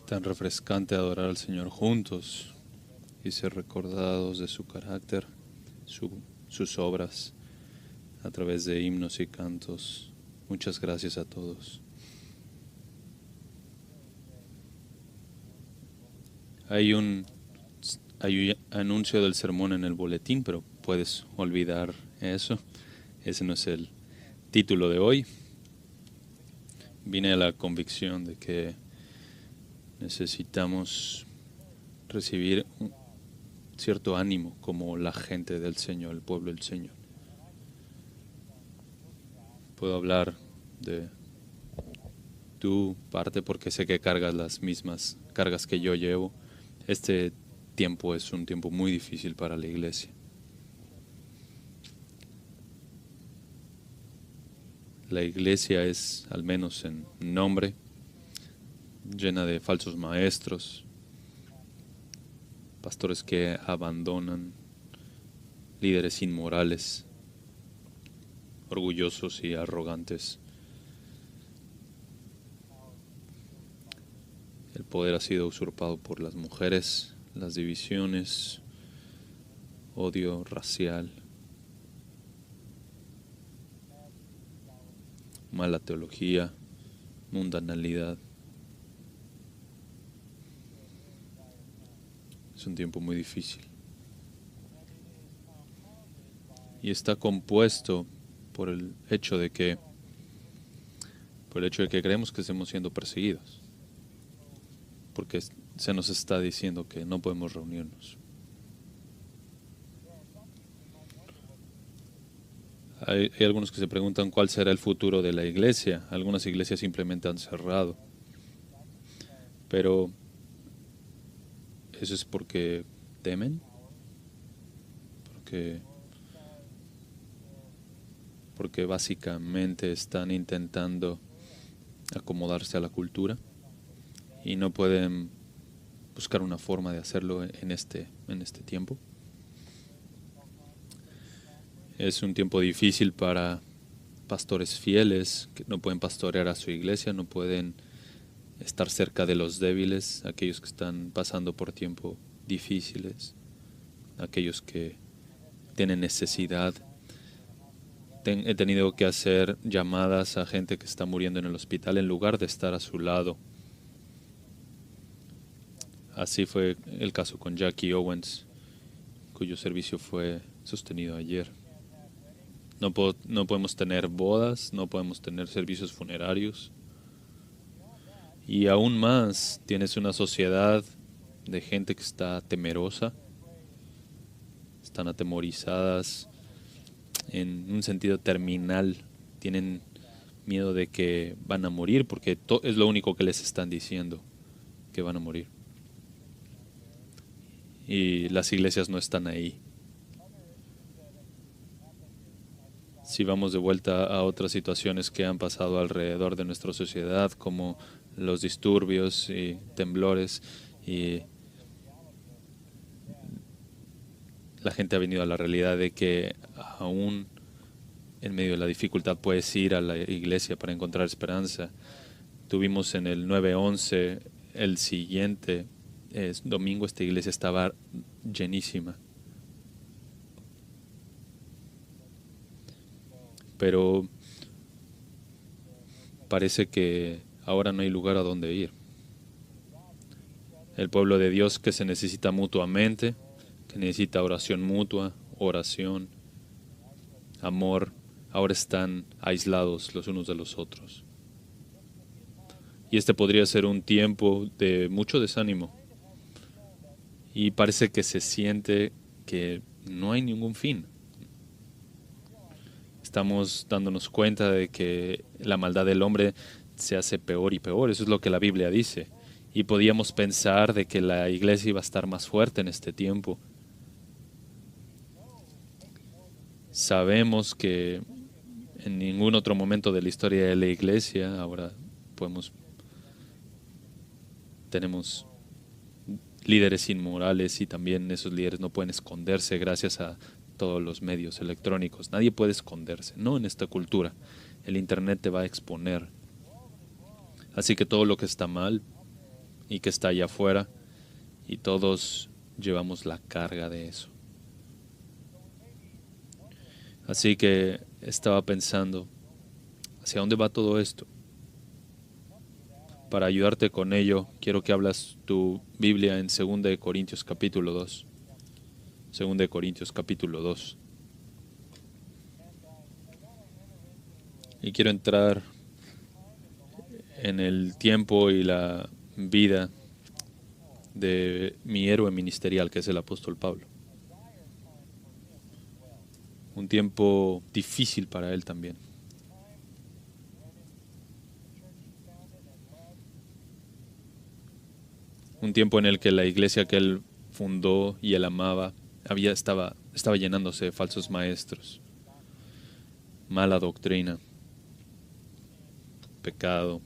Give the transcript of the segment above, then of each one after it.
Tan refrescante adorar al Señor juntos y ser recordados de su carácter, sus obras, a través de himnos y cantos. Muchas gracias a todos. Hay un anuncio del sermón en el boletín, pero puedes olvidar eso. Ese no es el título de hoy. Vine a la convicción de que necesitamos recibir un cierto ánimo como la gente del Señor, el pueblo del Señor. Puedo hablar de tu parte porque sé que cargas las mismas cargas que yo llevo. Este tiempo es un tiempo muy difícil para la iglesia. La iglesia es, al menos en nombre, llena de falsos maestros, pastores que abandonan, líderes inmorales, orgullosos y arrogantes. El poder ha sido usurpado por las mujeres, las divisiones, odio racial, mala teología, mundanalidad. Es un tiempo muy difícil. Y está compuesto por el hecho de que creemos que estamos siendo perseguidos. Porque se nos está diciendo que no podemos reunirnos. Hay algunos que se preguntan cuál será el futuro de la iglesia. Algunas iglesias simplemente han cerrado. Pero eso es porque temen, porque básicamente están intentando acomodarse a la cultura y no pueden buscar una forma de hacerlo en este tiempo. Es un tiempo difícil para pastores fieles que no pueden pastorear a su iglesia, no pueden estar cerca de los débiles, aquellos que están pasando por tiempos difíciles, aquellos que tienen necesidad. He tenido que hacer llamadas a gente que está muriendo en el hospital en lugar de estar a su lado. Así fue el caso con Jackie Owens, cuyo servicio fue sostenido ayer. No podemos tener bodas, no podemos tener servicios funerarios. Y aún más, tienes una sociedad de gente que está temerosa, están atemorizadas en un sentido terminal, tienen miedo de que van a morir porque es lo único que les están diciendo, que van a morir. Y las iglesias no están ahí. Si vamos de vuelta a otras situaciones que han pasado alrededor de nuestra sociedad, como los disturbios y temblores, y la gente ha venido a la realidad de que aún en medio de la dificultad puedes ir a la iglesia para encontrar esperanza. Tuvimos en el 9/11, el siguiente domingo, esta iglesia estaba llenísima. Pero parece que ahora no hay lugar a donde ir. El pueblo de Dios que se necesita mutuamente, que necesita oración mutua, oración, amor, ahora están aislados los unos de los otros. Y este podría ser un tiempo de mucho desánimo. Y parece que se siente que no hay ningún fin. Estamos dándonos cuenta de que la maldad del hombre se hace peor y peor. Eso es lo que la Biblia dice. Y podíamos pensar de que la iglesia iba a estar más fuerte en este tiempo. Sabemos que en ningún otro momento de la historia de la iglesia ahora tenemos líderes inmorales y también esos líderes no pueden esconderse gracias a todos los medios electrónicos. Nadie puede esconderse, no en esta cultura. El internet te va a exponer. Así que todo lo que está mal y que está allá afuera, y todos llevamos la carga de eso. Así que estaba pensando, ¿hacia dónde va todo esto? Para ayudarte con ello, quiero que hablas tu Biblia en 2 de Corintios capítulo 2. 2 de Corintios capítulo 2. Y quiero entrar en el tiempo y la vida de mi héroe ministerial, que es el apóstol Pablo. Un tiempo difícil para él también. Un tiempo en el que la iglesia que él fundó y él amaba estaba llenándose de falsos maestros, mala doctrina, pecado,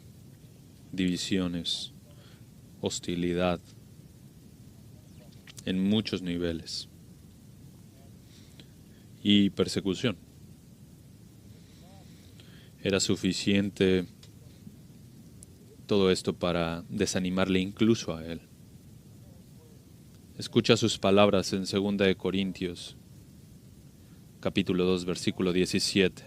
divisiones, hostilidad, en muchos niveles, y persecución. Era suficiente todo esto para desanimarle incluso a él. Escucha sus palabras en 2 de Corintios, capítulo 2, versículo 17.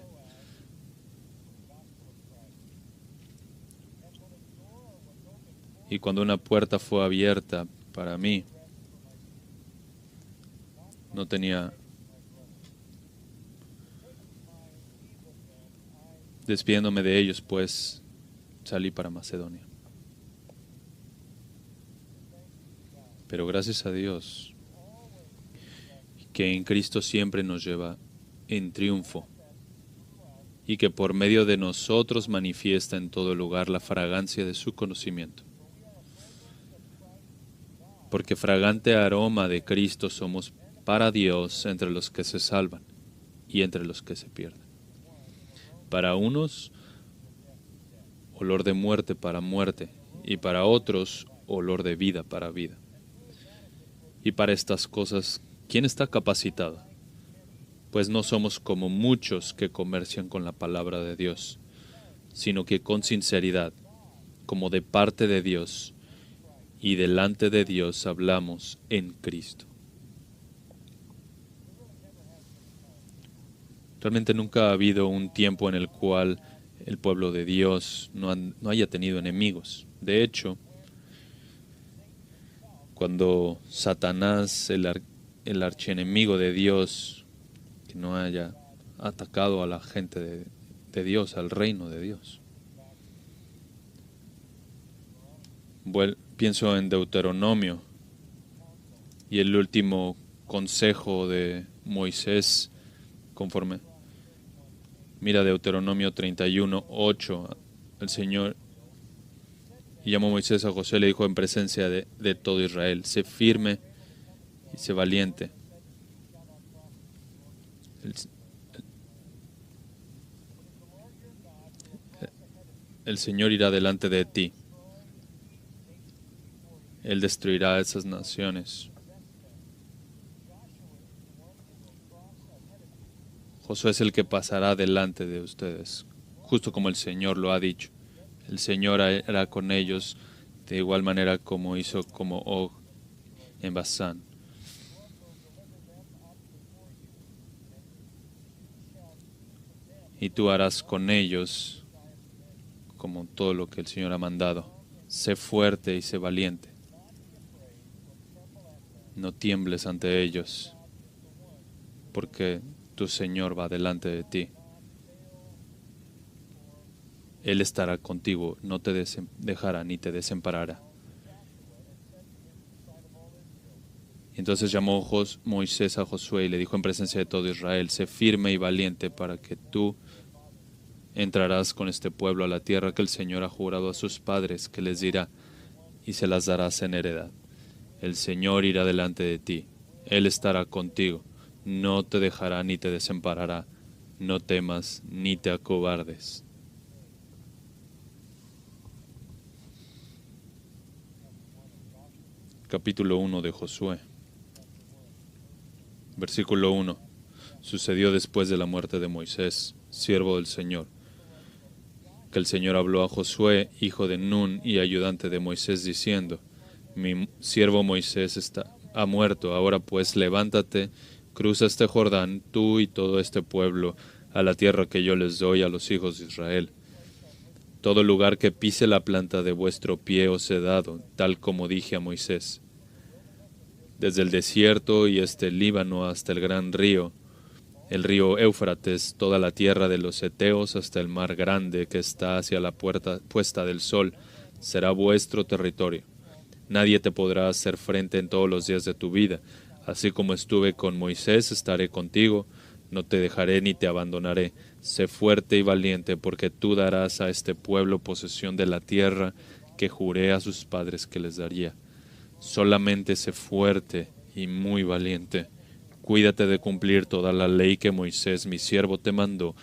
Y cuando una puerta fue abierta para mí, no tenía... Despidiéndome de ellos, pues, salí para Macedonia. Pero gracias a Dios, que en Cristo siempre nos lleva en triunfo y que por medio de nosotros manifiesta en todo lugar la fragancia de su conocimiento. Porque fragante aroma de Cristo somos para Dios entre los que se salvan y entre los que se pierden. Para unos, olor de muerte para muerte, y para otros, olor de vida para vida. Y para estas cosas, ¿quién está capacitado? Pues no somos como muchos que comercian con la palabra de Dios, sino que con sinceridad, como de parte de Dios, y delante de Dios hablamos en Cristo. Realmente nunca ha habido un tiempo en el cual el pueblo de Dios no haya tenido enemigos. De hecho, cuando Satanás, el archienemigo de Dios, que no haya atacado a la gente de Dios, al reino de Dios. Pienso en Deuteronomio y el último consejo de Moisés conforme. Mira Deuteronomio 31:8. El Señor llamó a Moisés a Josué y le dijo en presencia de todo Israel: sé firme y sé valiente. El Señor irá delante de ti. Él destruirá esas naciones. Josué es el que pasará delante de ustedes, justo como el Señor lo ha dicho. El Señor hará con ellos de igual manera como hizo como Og en Basán. Y tú harás con ellos como todo lo que el Señor ha mandado. Sé fuerte y sé valiente. No tiembles ante ellos, porque tu Señor va delante de ti. Él estará contigo, no te dejará ni te desamparará. Entonces llamó Moisés a Josué y le dijo en presencia de todo Israel: sé firme y valiente, para que tú entrarás con este pueblo a la tierra que el Señor ha jurado a sus padres que les dirá, y se las darás en heredad. El Señor irá delante de ti, Él estará contigo, no te dejará ni te desamparará, no temas ni te acobardes. Capítulo 1 de Josué. Versículo 1. Sucedió después de la muerte de Moisés, siervo del Señor, que el Señor habló a Josué, hijo de Nun y ayudante de Moisés, diciendo: Mi siervo Moisés ha muerto, ahora pues levántate, cruza este Jordán, tú y todo este pueblo, a la tierra que yo les doy a los hijos de Israel. Todo lugar que pise la planta de vuestro pie os he dado, tal como dije a Moisés. Desde el desierto y el Líbano hasta el gran río, el río Éufrates, toda la tierra de los heteos hasta el mar grande que está hacia la puesta del sol, será vuestro territorio. Nadie te podrá hacer frente en todos los días de tu vida. Así como estuve con Moisés, estaré contigo, no te dejaré ni te abandonaré. Sé fuerte y valiente, porque tú darás a este pueblo posesión de la tierra que juré a sus padres que les daría. Solamente sé fuerte y muy valiente. Cuídate de cumplir toda la ley que Moisés, mi siervo, te mandó.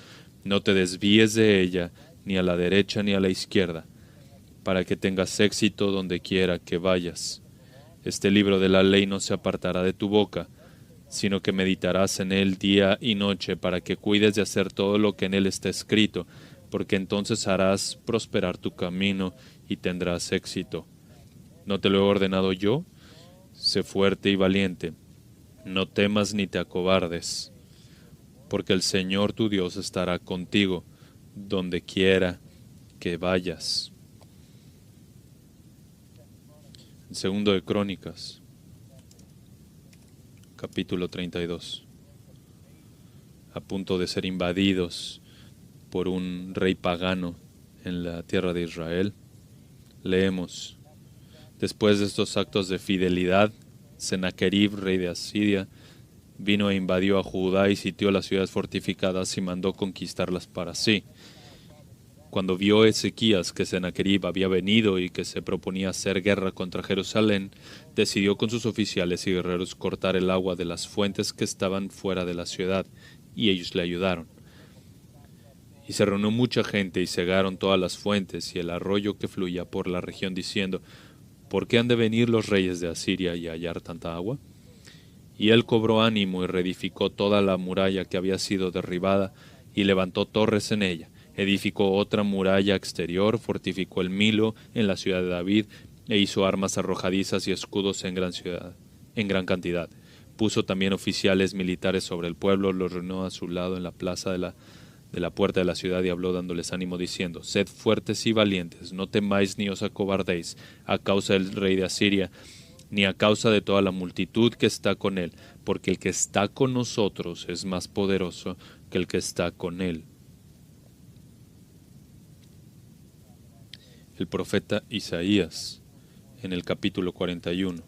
No te desvíes de ella, ni a la derecha ni a la izquierda, para que tengas éxito donde quiera que vayas. Este libro de la ley no se apartará de tu boca, sino que meditarás en él día y noche, para que cuides de hacer todo lo que en él está escrito, porque entonces harás prosperar tu camino y tendrás éxito. ¿No te lo he ordenado yo? Sé fuerte y valiente. No temas ni te acobardes, porque el Señor tu Dios estará contigo donde quiera que vayas. En segundo de Crónicas, capítulo 32. A punto de ser invadidos por un rey pagano en la tierra de Israel, leemos: Después de estos actos de fidelidad, Sennacherib, rey de Asiria, vino e invadió a Judá y sitió las ciudades fortificadas y mandó conquistarlas para sí. Cuando vio Ezequías que Sennacherib había venido y que se proponía hacer guerra contra Jerusalén, decidió con sus oficiales y guerreros cortar el agua de las fuentes que estaban fuera de la ciudad, y ellos le ayudaron. Y se reunió mucha gente y cegaron todas las fuentes y el arroyo que fluía por la región, diciendo: ¿Por qué han de venir los reyes de Asiria y hallar tanta agua? Y él cobró ánimo y reedificó toda la muralla que había sido derribada y levantó torres en ella. Edificó otra muralla exterior, fortificó el Milo en la ciudad de David e hizo armas arrojadizas y escudos en gran cantidad. Puso también oficiales militares sobre el pueblo, los reunió a su lado en la plaza de la puerta de la ciudad y habló dándoles ánimo diciendo: Sed fuertes y valientes, no temáis ni os acobardéis a causa del rey de Asiria, ni a causa de toda la multitud que está con él, porque el que está con nosotros es más poderoso que el que está con él. El profeta Isaías, en el capítulo 41,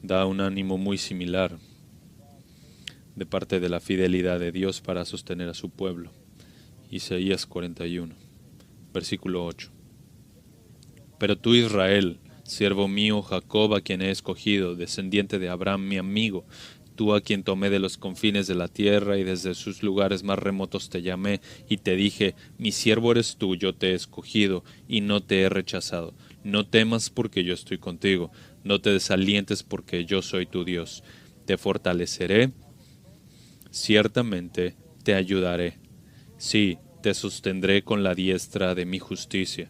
da un ánimo muy similar de parte de la fidelidad de Dios para sostener a su pueblo. Isaías 41, versículo 8. Pero tú, Israel, siervo mío, Jacob, a quien he escogido, descendiente de Abraham, mi amigo, tú a quien tomé de los confines de la tierra y desde sus lugares más remotos te llamé y te dije: mi siervo eres tú, yo te he escogido y no te he rechazado. No temas porque yo estoy contigo, no te desalientes porque yo soy tu Dios. Te fortaleceré, ciertamente te ayudaré. Sí, te sostendré con la diestra de mi justicia.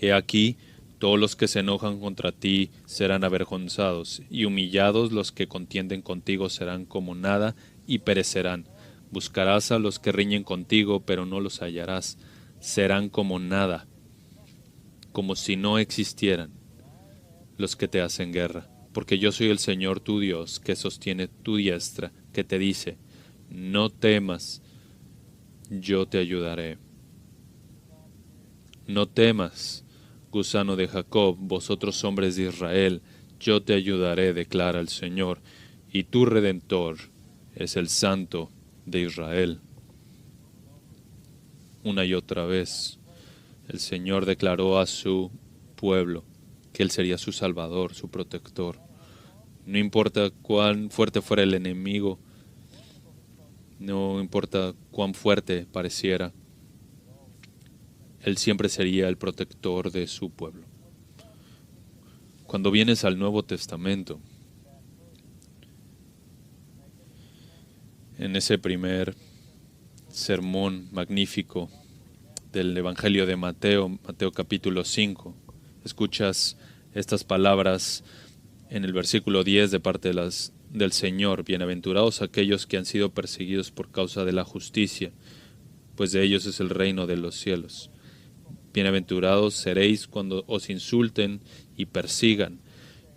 He aquí, todos los que se enojan contra ti serán avergonzados, y humillados los que contienden contigo serán como nada y perecerán. Buscarás a los que riñen contigo, pero no los hallarás. Serán como nada, como si no existieran los que te hacen guerra. Porque yo soy el Señor tu Dios, que sostiene tu diestra, que te dice: no temas, yo te ayudaré. No temas, gusano de Jacob, vosotros hombres de Israel, yo te ayudaré, declara el Señor, y tu Redentor es el Santo de Israel. Una y otra vez, el Señor declaró a su pueblo que Él sería su Salvador, su protector. No importa cuán fuerte fuera el enemigo, no importa cuán fuerte pareciera, Él siempre sería el protector de su pueblo. Cuando vienes al Nuevo Testamento, en ese primer sermón magnífico del Evangelio de Mateo, Mateo capítulo 5. Escuchas estas palabras en el versículo 10 de parte del Señor. Bienaventurados aquellos que han sido perseguidos por causa de la justicia, pues de ellos es el reino de los cielos. Bienaventurados seréis cuando os insulten y persigan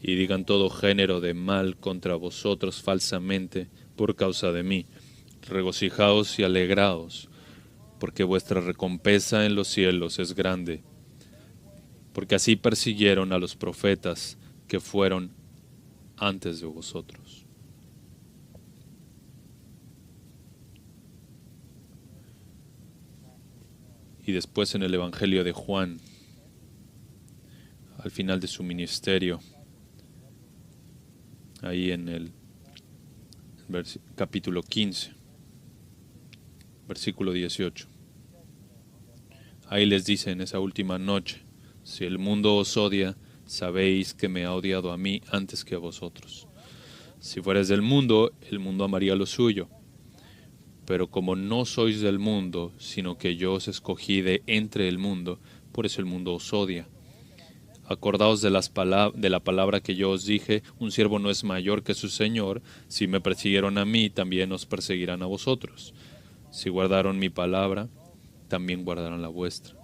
y digan todo género de mal contra vosotros falsamente por causa de mí. Regocijaos y alegraos, porque vuestra recompensa en los cielos es grande, porque así persiguieron a los profetas que fueron antes de vosotros. Y después en el Evangelio de Juan, al final de su ministerio, ahí en el capítulo 15, versículo 18. Ahí les dice en esa última noche: si el mundo os odia, sabéis que me ha odiado a mí antes que a vosotros. Si fuerais del mundo, el mundo amaría lo suyo. Pero como no sois del mundo, sino que yo os escogí de entre el mundo, por eso el mundo os odia. Acordaos de la palabra que yo os dije: un siervo no es mayor que su señor. Si me persiguieron a mí, también os perseguirán a vosotros. Si guardaron mi palabra, también guardarán la vuestra.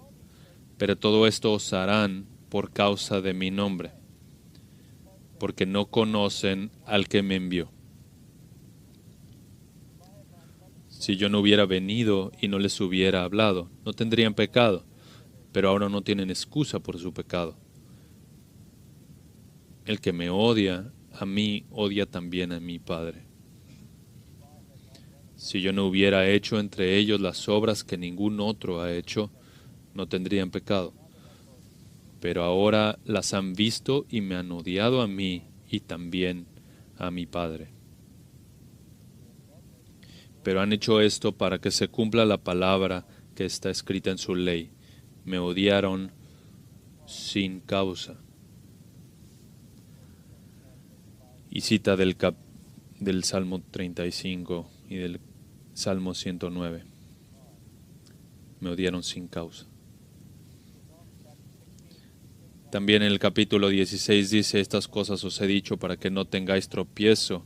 Pero todo esto os harán por causa de mi nombre, porque no conocen al que me envió. Si yo no hubiera venido y no les hubiera hablado, no tendrían pecado, pero ahora no tienen excusa por su pecado. El que me odia a mí, odia también a mi Padre. Si yo no hubiera hecho entre ellos las obras que ningún otro ha hecho, no tendrían pecado. Pero ahora las han visto y me han odiado a mí y también a mi Padre. Pero han hecho esto para que se cumpla la palabra que está escrita en su ley. Me odiaron sin causa. Y cita del Salmo 35 y del Salmo 109. Me odiaron sin causa. También en el capítulo 16 dice: estas cosas os he dicho para que no tengáis tropiezo.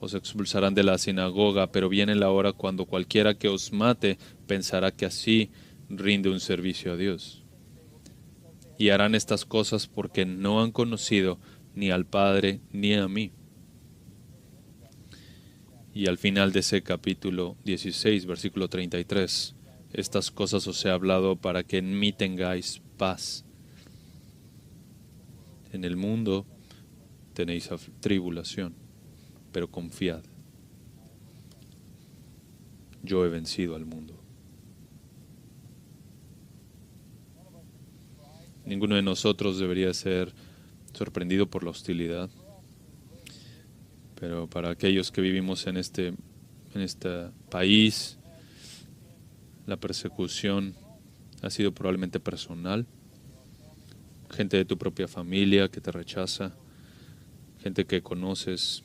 Os expulsarán de la sinagoga, pero viene la hora cuando cualquiera que os mate pensará que así rinde un servicio a Dios. Y harán estas cosas porque no han conocido ni al Padre ni a mí. Y al final de ese capítulo 16, versículo 33, estas cosas os he hablado para que en mí tengáis paz. En el mundo tenéis tribulación, pero confiad, yo he vencido al mundo. Ninguno de nosotros debería ser sorprendido por la hostilidad, pero para aquellos que vivimos en este país, la persecución ha sido probablemente personal. Gente de tu propia familia que te rechaza, gente que conoces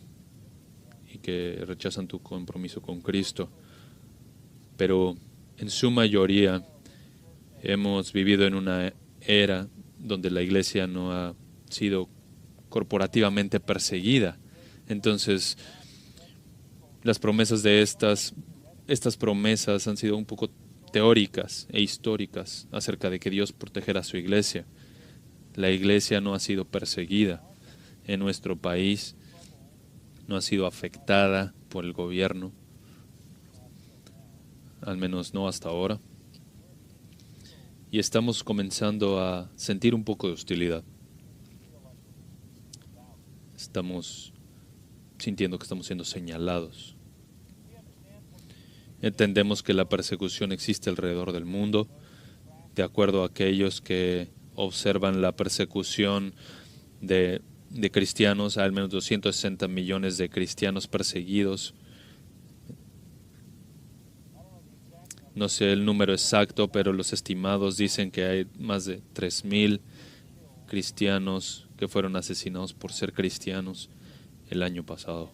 y que rechazan tu compromiso con Cristo. Pero en su mayoría hemos vivido en una era donde la iglesia no ha sido corporativamente perseguida. Entonces, las promesas de estas promesas han sido un poco teóricas e históricas acerca de que Dios protegerá a su iglesia. La iglesia no ha sido perseguida en nuestro país, no ha sido afectada por el gobierno, al menos no hasta ahora. Y estamos comenzando a sentir un poco de hostilidad. Estamos sintiendo que estamos siendo señalados. Entendemos que la persecución existe alrededor del mundo. De acuerdo a aquellos que observan la persecución de cristianos, hay al menos 260 millones de cristianos perseguidos. No sé el número exacto, pero los estimados dicen que hay más de 3,000 cristianos que fueron asesinados por ser cristianos el año pasado.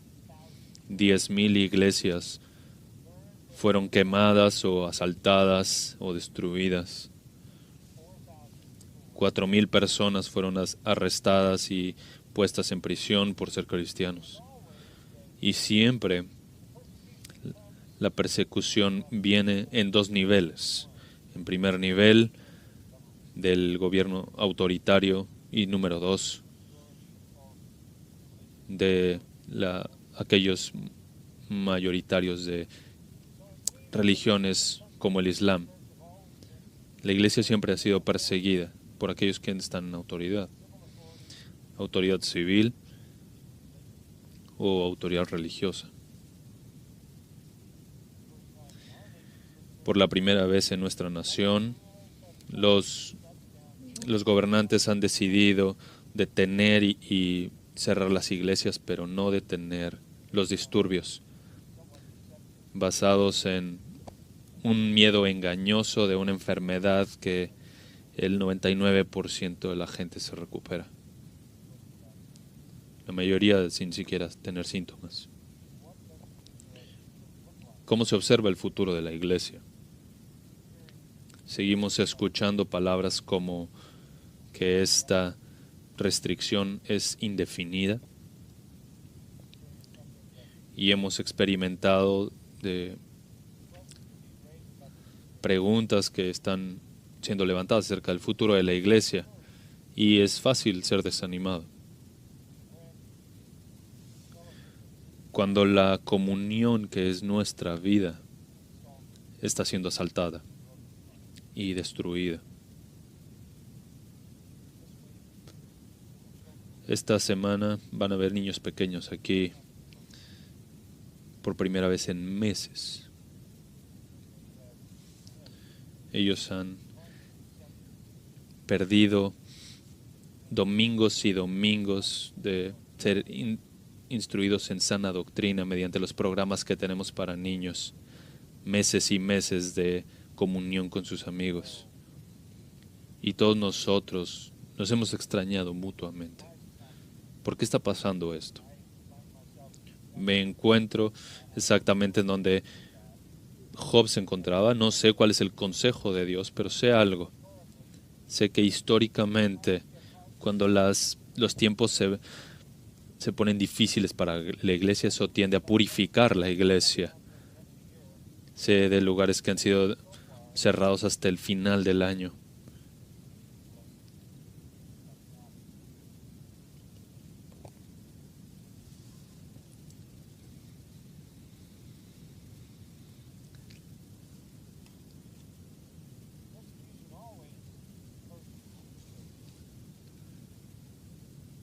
10,000 iglesias fueron quemadas o asaltadas o destruidas. 4,000 personas fueron arrestadas y puestas en prisión por ser cristianos. Y siempre la persecución viene en dos niveles. En primer nivel, del gobierno autoritario, y número dos, de aquellos mayoritarios de religiones como el Islam. La iglesia siempre ha sido perseguida por aquellos que están en autoridad civil o autoridad religiosa. Por la primera vez en nuestra nación, los gobernantes han decidido detener y cerrar las iglesias, pero no detener los disturbios, basados en un miedo engañoso de una enfermedad que el 99% de la gente se recupera. La mayoría sin siquiera tener síntomas. ¿Cómo se observa el futuro de la iglesia? Seguimos escuchando palabras como que esta restricción es indefinida y hemos experimentado de preguntas que están siendo levantadas acerca del futuro de la iglesia y es fácil ser desanimado. Cuando la comunión que es nuestra vida está siendo asaltada y destruida. Esta semana van a haber niños pequeños aquí por primera vez en meses. Ellos han perdido domingos y domingos de ser instruidos en sana doctrina mediante los programas que tenemos para niños, meses y meses de comunión con sus amigos. Y todos nosotros nos hemos extrañado mutuamente. ¿Por qué está pasando esto? Me encuentro exactamente en donde Job se encontraba. No sé cuál es el consejo de Dios, pero sé algo. Sé que históricamente, cuando los tiempos se ponen difíciles para la iglesia, eso tiende a purificar la iglesia. Sé de lugares que han sido cerrados hasta el final del año.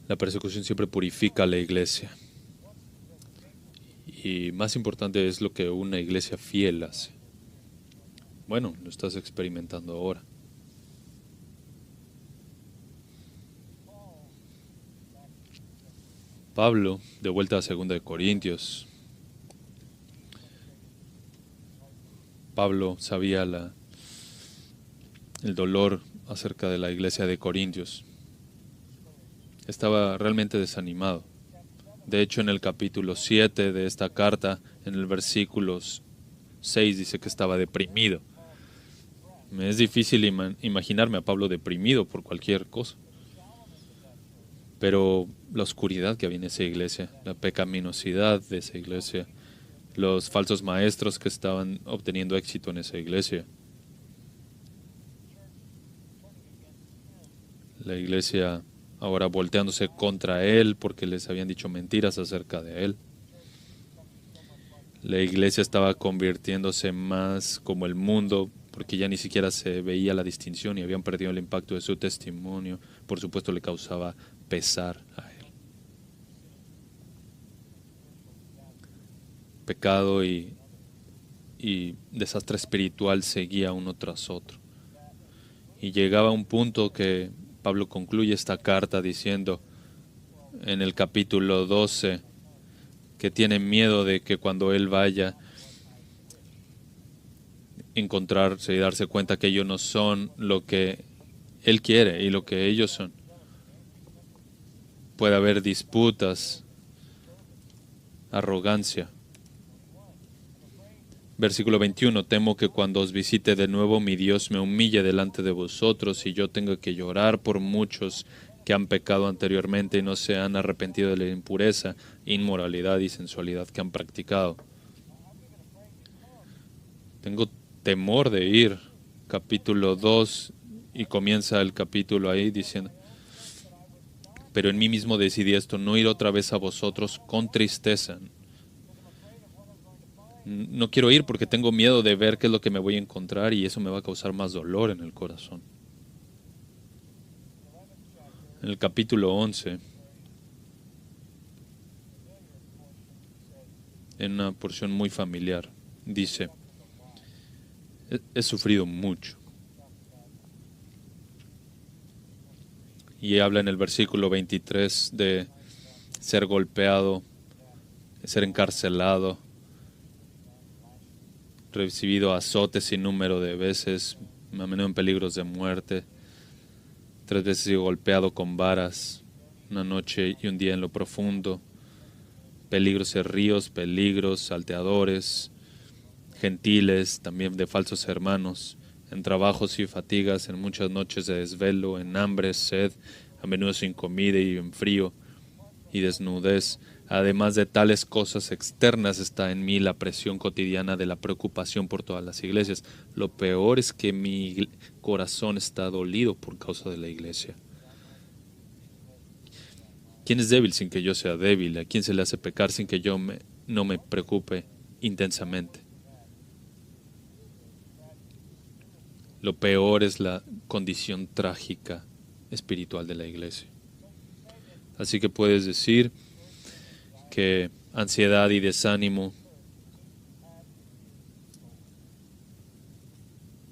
La persecución siempre purifica a la iglesia. Y más importante es lo que una iglesia fiel hace. Bueno, lo estás experimentando ahora. Pablo, de vuelta a 2 de Corintios. Pablo sabía el dolor acerca de la iglesia de Corintios. Estaba realmente desanimado. De hecho, en el capítulo 7 de esta carta, en el versículo 6, dice que estaba deprimido. Me es difícil imaginarme a Pablo deprimido por cualquier cosa. Pero la oscuridad que había en esa iglesia, la pecaminosidad de esa iglesia, los falsos maestros que estaban obteniendo éxito en esa iglesia, la iglesia ahora volteándose contra él porque les habían dicho mentiras acerca de él. La iglesia estaba convirtiéndose más como el mundo porque ya ni siquiera se veía la distinción y habían perdido el impacto de su testimonio. Por supuesto, le causaba pesar a él. Pecado y desastre espiritual seguía uno tras otro. Y llegaba a un punto que Pablo concluye esta carta diciendo en el capítulo 12 que tiene miedo de que cuando él vaya encontrarse y darse cuenta que ellos no son lo que él quiere y lo que ellos son. Puede haber disputas, arrogancia. Versículo 21, temo que cuando os visite de nuevo mi Dios me humille delante de vosotros y yo tenga que llorar por muchos que han pecado anteriormente y no se han arrepentido de la impureza, inmoralidad y sensualidad que han practicado. Tengo temor de ir. Capítulo 2 y comienza el capítulo ahí diciendo, pero en mí mismo decidí esto, no ir otra vez a vosotros con tristeza. No quiero ir porque tengo miedo de ver qué es lo que me voy a encontrar y eso me va a causar más dolor en el corazón. En el capítulo 11, en una porción muy familiar, dice, he sufrido mucho. Y habla en el versículo 23 de ser golpeado, de ser encarcelado, recibido azotes sin número de veces, a menudo en peligros de muerte. 3 veces he sido golpeado con varas, una noche y un día en lo profundo. Peligros de ríos, peligros, salteadores, gentiles, también de falsos hermanos, en trabajos y fatigas, en muchas noches de desvelo, en hambre, sed, a menudo sin comida y en frío y desnudez. Además de tales cosas externas está en mí la presión cotidiana de la preocupación por todas las iglesias. Lo peor es que mi corazón está dolido por causa de la iglesia. ¿Quién es débil sin que yo sea débil? ¿A quién se le hace pecar sin que yo no me preocupe intensamente? Lo peor es la condición trágica espiritual de la iglesia. Así que puedes decir que ansiedad y desánimo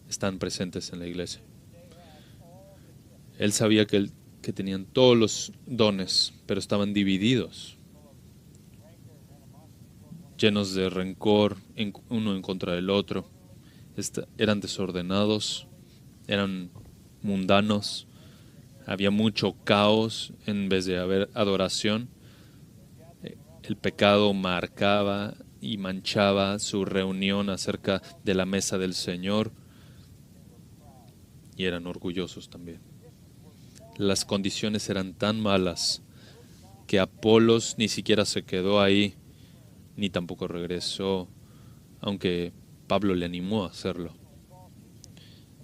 están presentes en la iglesia. Él sabía que tenían todos los dones, pero estaban divididos, llenos de rencor, uno en contra del otro. Eran desordenados, eran mundanos, había mucho caos en vez de haber adoración. El pecado marcaba y manchaba su reunión acerca de la mesa del Señor y eran orgullosos también. Las condiciones eran tan malas que Apolos ni siquiera se quedó ahí, ni tampoco regresó, aunque Pablo le animó a hacerlo.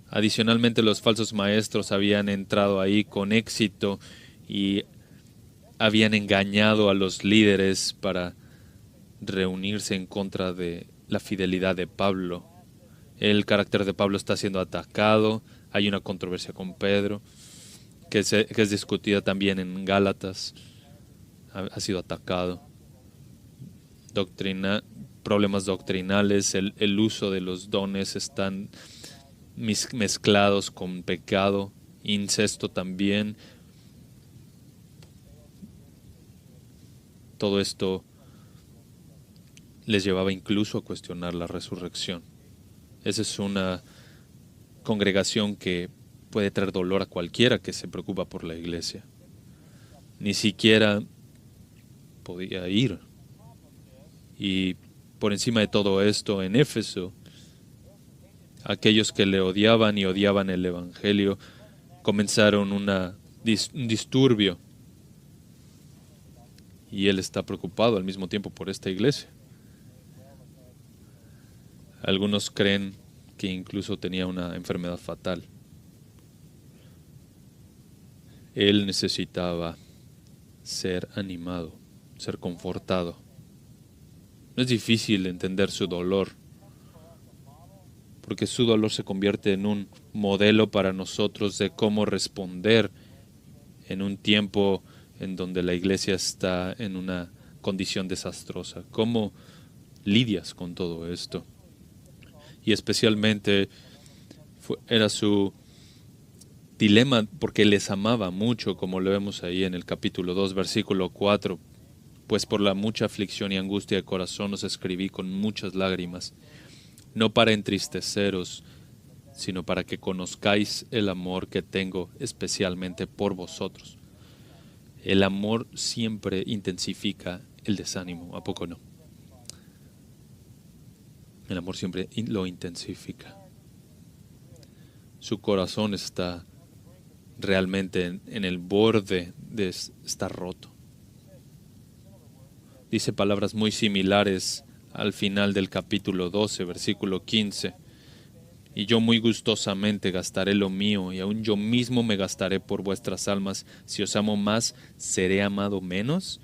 Adicionalmente, los falsos maestros habían entrado ahí con éxito y habían engañado a los líderes para reunirse en contra de la fidelidad de Pablo. El carácter de Pablo está siendo atacado, hay una controversia con Pedro, que es discutida también en Gálatas, ha sido atacado. Problemas doctrinales, el uso de los dones están mezclados con pecado, incesto también. Todo esto les llevaba incluso a cuestionar la resurrección. Esa es una congregación que puede traer dolor a cualquiera que se preocupa por la iglesia. Ni siquiera podía ir. Y por encima de todo esto, en Éfeso, aquellos que le odiaban y odiaban el Evangelio comenzaron un disturbio. Y él está preocupado al mismo tiempo por esta iglesia. Algunos creen que incluso tenía una enfermedad fatal. Él necesitaba ser animado, ser confortado. No es difícil entender su dolor, porque su dolor se convierte en un modelo para nosotros de cómo responder en un tiempo en donde la iglesia está en una condición desastrosa. ¿Cómo lidias con todo esto? Y especialmente era su dilema porque les amaba mucho, como lo vemos ahí en el capítulo 2, versículo 4. Pues por la mucha aflicción y angustia de corazón os escribí con muchas lágrimas, no para entristeceros, sino para que conozcáis el amor que tengo especialmente por vosotros. El amor siempre intensifica el desánimo, ¿a poco no? El amor siempre lo intensifica. Su corazón está realmente en el borde de estar roto. Dice palabras muy similares al final del capítulo 12, versículo 15. Y yo muy gustosamente gastaré lo mío, y aun yo mismo me gastaré por vuestras almas. Si os amo más, ¿seré amado menos?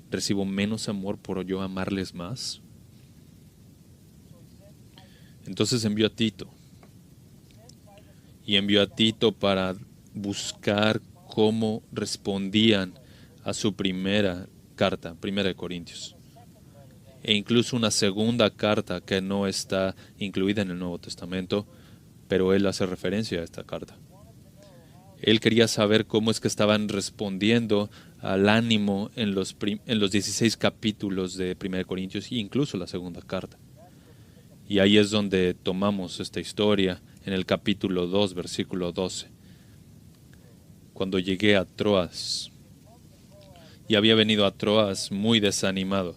¿Recibo menos amor por yo amarles más? Entonces envió a Tito. Y envió a Tito para buscar cómo respondían a su primera carta, Primera de Corintios. E incluso una segunda carta que no está incluida en el Nuevo Testamento, pero él hace referencia a esta carta. Él quería saber cómo es que estaban respondiendo al ánimo en los 16 capítulos de 1 Corintios e incluso la segunda carta. Y ahí es donde tomamos esta historia en el capítulo 2, versículo 12. Cuando llegué a Troas, y había venido a Troas muy desanimado.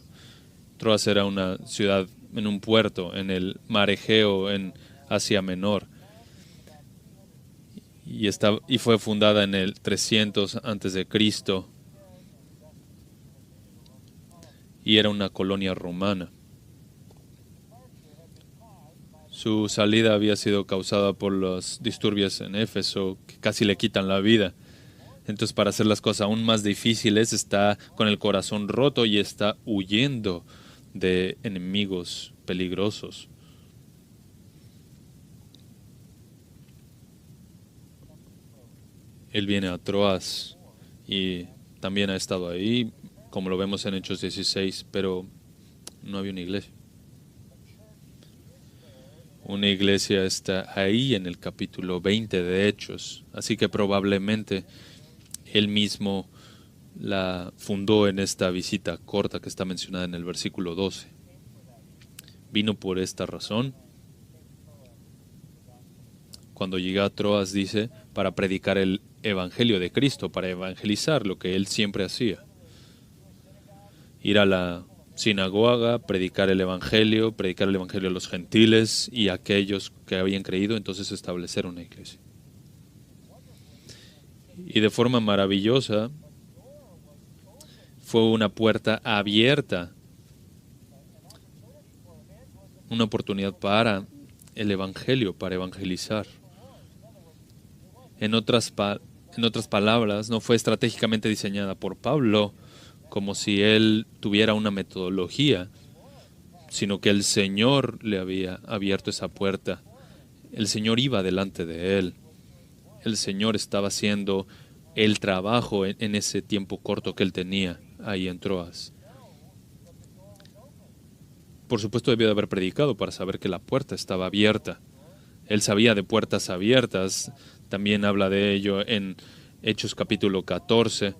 Troas era una ciudad en un puerto, en el mar Egeo, en Asia Menor. Y fue fundada en el 300 antes de Cristo y era una colonia romana. Su salida había sido causada por los disturbios en Éfeso, que casi le quitan la vida. Entonces, para hacer las cosas aún más difíciles, está con el corazón roto y está huyendo de enemigos peligrosos. Él viene a Troas y también ha estado ahí, como lo vemos en Hechos 16, pero no había una iglesia. Una iglesia está ahí en el capítulo 20 de Hechos, así que probablemente él mismo la fundó en esta visita corta que está mencionada en el versículo 12. Vino por esta razón. Cuando llega a Troas, dice, para predicar el evangelio de Cristo, para evangelizar lo que él siempre hacía. Ir a la sinagoga, predicar el evangelio a los gentiles y a aquellos que habían creído, entonces establecer una iglesia. Y de forma maravillosa, fue una puerta abierta, una oportunidad para el evangelio, para evangelizar. En otras palabras, no fue estratégicamente diseñada por Pablo como si él tuviera una metodología, sino que el Señor le había abierto esa puerta. El Señor iba delante de él. El Señor estaba haciendo el trabajo en ese tiempo corto que él tenía ahí en Troas. Por supuesto, debió de haber predicado para saber que la puerta estaba abierta. Él sabía de puertas abiertas. También habla de ello en Hechos capítulo 14,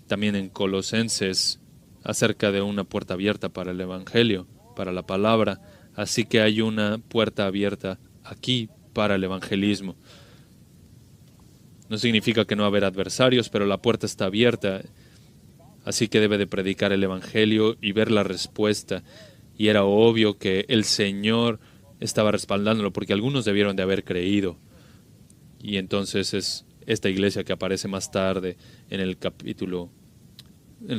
también en Colosenses, acerca de una puerta abierta para el Evangelio, para la palabra. Así que hay una puerta abierta aquí para el evangelismo. No significa que no va a haber adversarios, pero la puerta está abierta. Así que debe de predicar el Evangelio y ver la respuesta. Y era obvio que el Señor estaba respaldándolo porque algunos debieron de haber creído. Y entonces es esta iglesia que aparece más tarde en los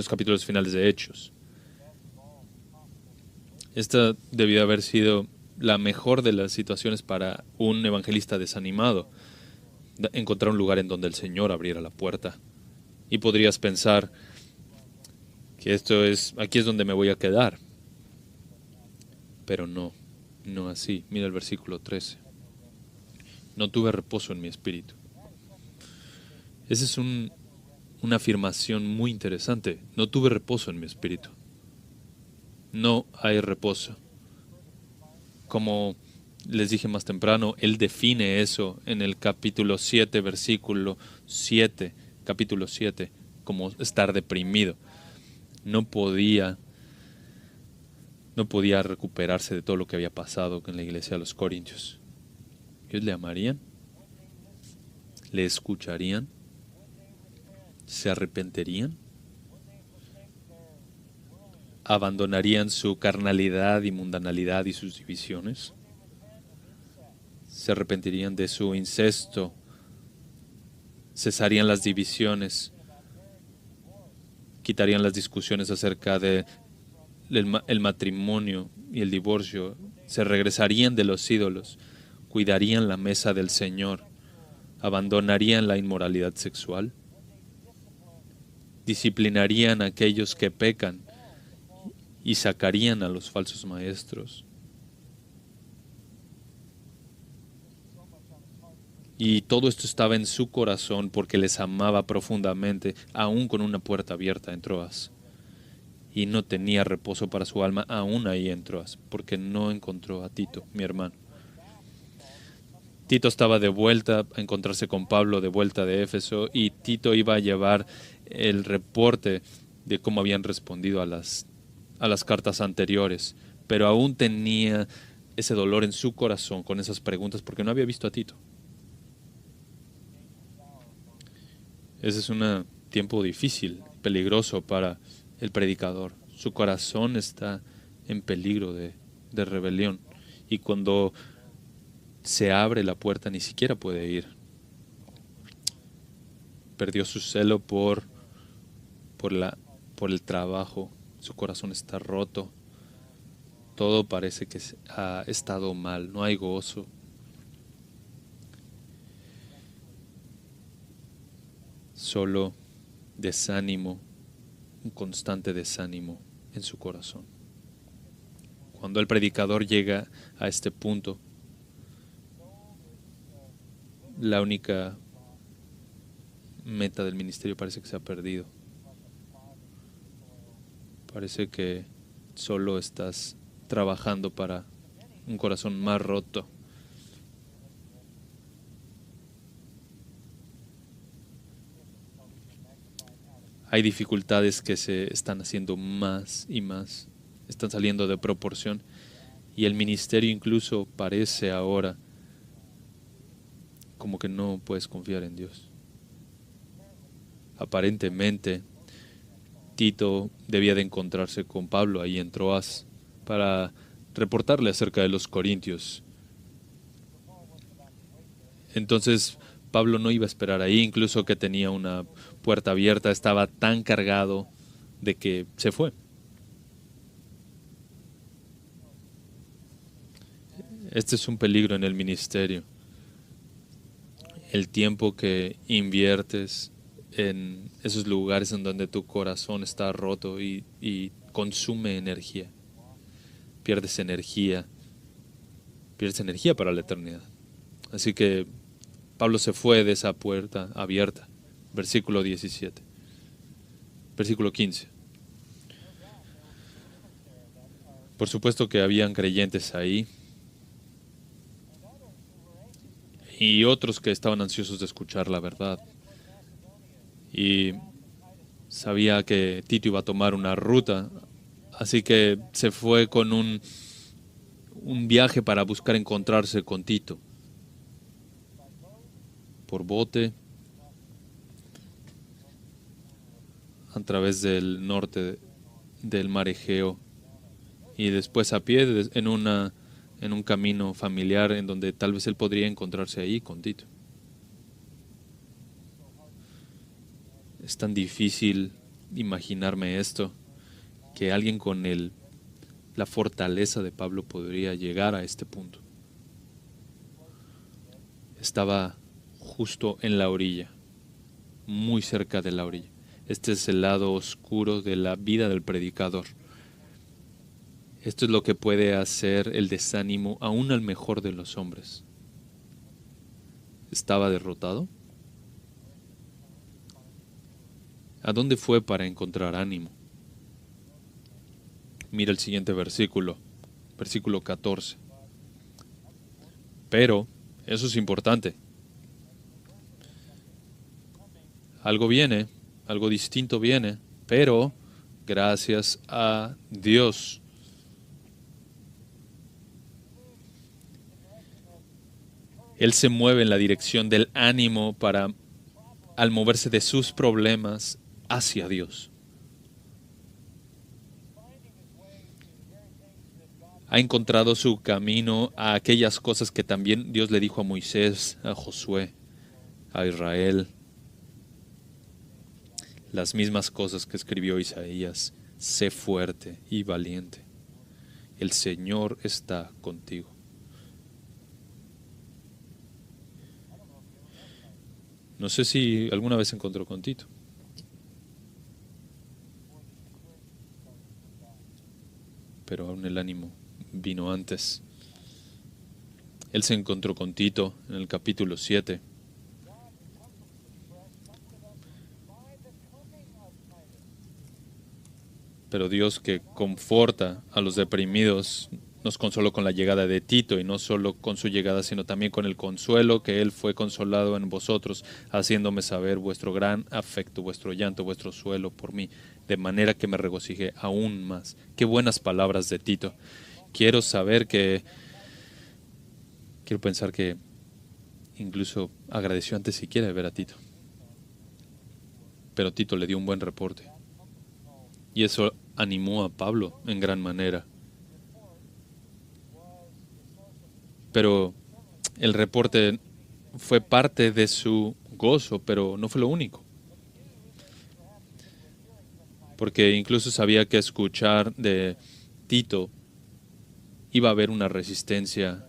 capítulos finales de Hechos. Esta debió haber sido la mejor de las situaciones para un evangelista desanimado. Encontrar un lugar en donde el Señor abriera la puerta. Y podrías pensar que aquí es donde me voy a quedar. Pero no así. Mira el versículo 13. No tuve reposo en mi espíritu. Esa es una afirmación muy interesante. No tuve reposo en mi espíritu. No hay reposo. Como les dije más temprano, él define eso en el capítulo 7, versículo 7, capítulo 7, como estar deprimido. No podía recuperarse de todo lo que había pasado en la iglesia de los Corintios. ¿Ellos le amarían? ¿Le escucharían? ¿Se arrepentirían? abandonarían su carnalidad y mundanalidad y sus divisiones, se arrepentirían de su incesto, cesarían las divisiones, quitarían las discusiones acerca de el matrimonio y el divorcio, se regresarían de los ídolos, cuidarían la mesa del Señor, abandonarían la inmoralidad sexual, disciplinarían a aquellos que pecan y sacarían a los falsos maestros. Y todo esto estaba en su corazón porque les amaba profundamente, aún con una puerta abierta en Troas. Y no tenía reposo para su alma aún ahí en Troas, porque no encontró a Tito, mi hermano. Tito estaba de vuelta a encontrarse con Pablo, de vuelta de Éfeso, y Tito iba a llevar el reporte de cómo habían respondido a las cartas anteriores, pero aún tenía ese dolor en su corazón con esas preguntas porque no había visto a Tito. Ese es un tiempo difícil, peligroso para el predicador. Su corazón está en peligro de rebelión. Y cuando se abre la puerta ni siquiera puede ir. Perdió su celo por el trabajo. Su corazón está roto. Todo parece que ha estado mal. No hay gozo. Solo desánimo, un constante desánimo en su corazón. Cuando el predicador llega a este punto, la única meta del ministerio parece que se ha perdido. Parece que solo estás trabajando para un corazón más roto. Hay dificultades que se están haciendo más y más, están saliendo de proporción, y el ministerio incluso parece ahora como que no puedes confiar en Dios. Aparentemente, Tito debía de encontrarse con Pablo ahí en Troas para reportarle acerca de los corintios. Entonces, Pablo no iba a esperar ahí, incluso que tenía una puerta abierta, estaba tan cargado de que se fue. Este es un peligro en el ministerio. El tiempo que inviertes en esos lugares en donde tu corazón está roto y consume energía. Pierdes energía para la eternidad. Así que Pablo se fue de esa puerta abierta. Versículo 17. Versículo 15. Por supuesto que habían creyentes ahí y otros que estaban ansiosos de escuchar la verdad. Y sabía que Tito iba a tomar una ruta, así que se fue con un viaje para buscar encontrarse con Tito. Por bote, a través del norte del mar Egeo, y después a pie en un camino familiar en donde tal vez él podría encontrarse ahí con Tito. Es tan difícil imaginarme esto, que alguien con la fortaleza de Pablo podría llegar a este punto. Estaba justo en la orilla, muy cerca de la orilla. Este es el lado oscuro de la vida del predicador. Esto es lo que puede hacer el desánimo aún al mejor de los hombres. ¿Estaba derrotado? ¿A dónde fue para encontrar ánimo? Mira el siguiente versículo, versículo 14. Pero, eso es importante. Algo viene, algo distinto viene, pero gracias a Dios. Él se mueve en la dirección del ánimo al moverse de sus problemas hacia Dios. Ha encontrado su camino a aquellas cosas que también Dios le dijo a Moisés, a Josué, a Israel. Las mismas cosas que escribió Isaías. Sé fuerte y valiente. El Señor está contigo. No sé si alguna vez se encontró con Tito, pero aún el ánimo vino antes. Él se encontró con Tito en el capítulo 7. Pero Dios, que conforta a los deprimidos, nos consoló con la llegada de Tito, y no solo con su llegada, sino también con el consuelo que Él fue consolado en vosotros, haciéndome saber vuestro gran afecto, vuestro llanto, vuestro suelo por mí, de manera que me regocijé aún más. Qué buenas palabras de Tito. Quiero pensar que incluso agradeció antes siquiera de ver a Tito. Pero Tito le dio un buen reporte. Y eso animó a Pablo en gran manera. Pero el reporte fue parte de su gozo, pero no fue lo único. Porque incluso sabía que escuchar de Tito iba a haber una resistencia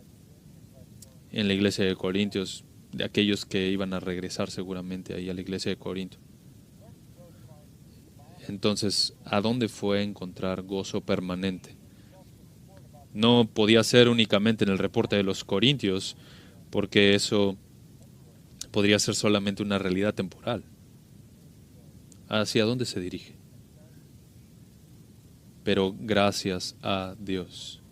en la iglesia de Corintios, de aquellos que iban a regresar seguramente ahí a la iglesia de Corinto. Entonces, ¿a dónde fue a encontrar gozo permanente? No podía ser únicamente en el reporte de los Corintios, porque eso podría ser solamente una realidad temporal. ¿Hacia dónde se dirige? Pero gracias a Dios.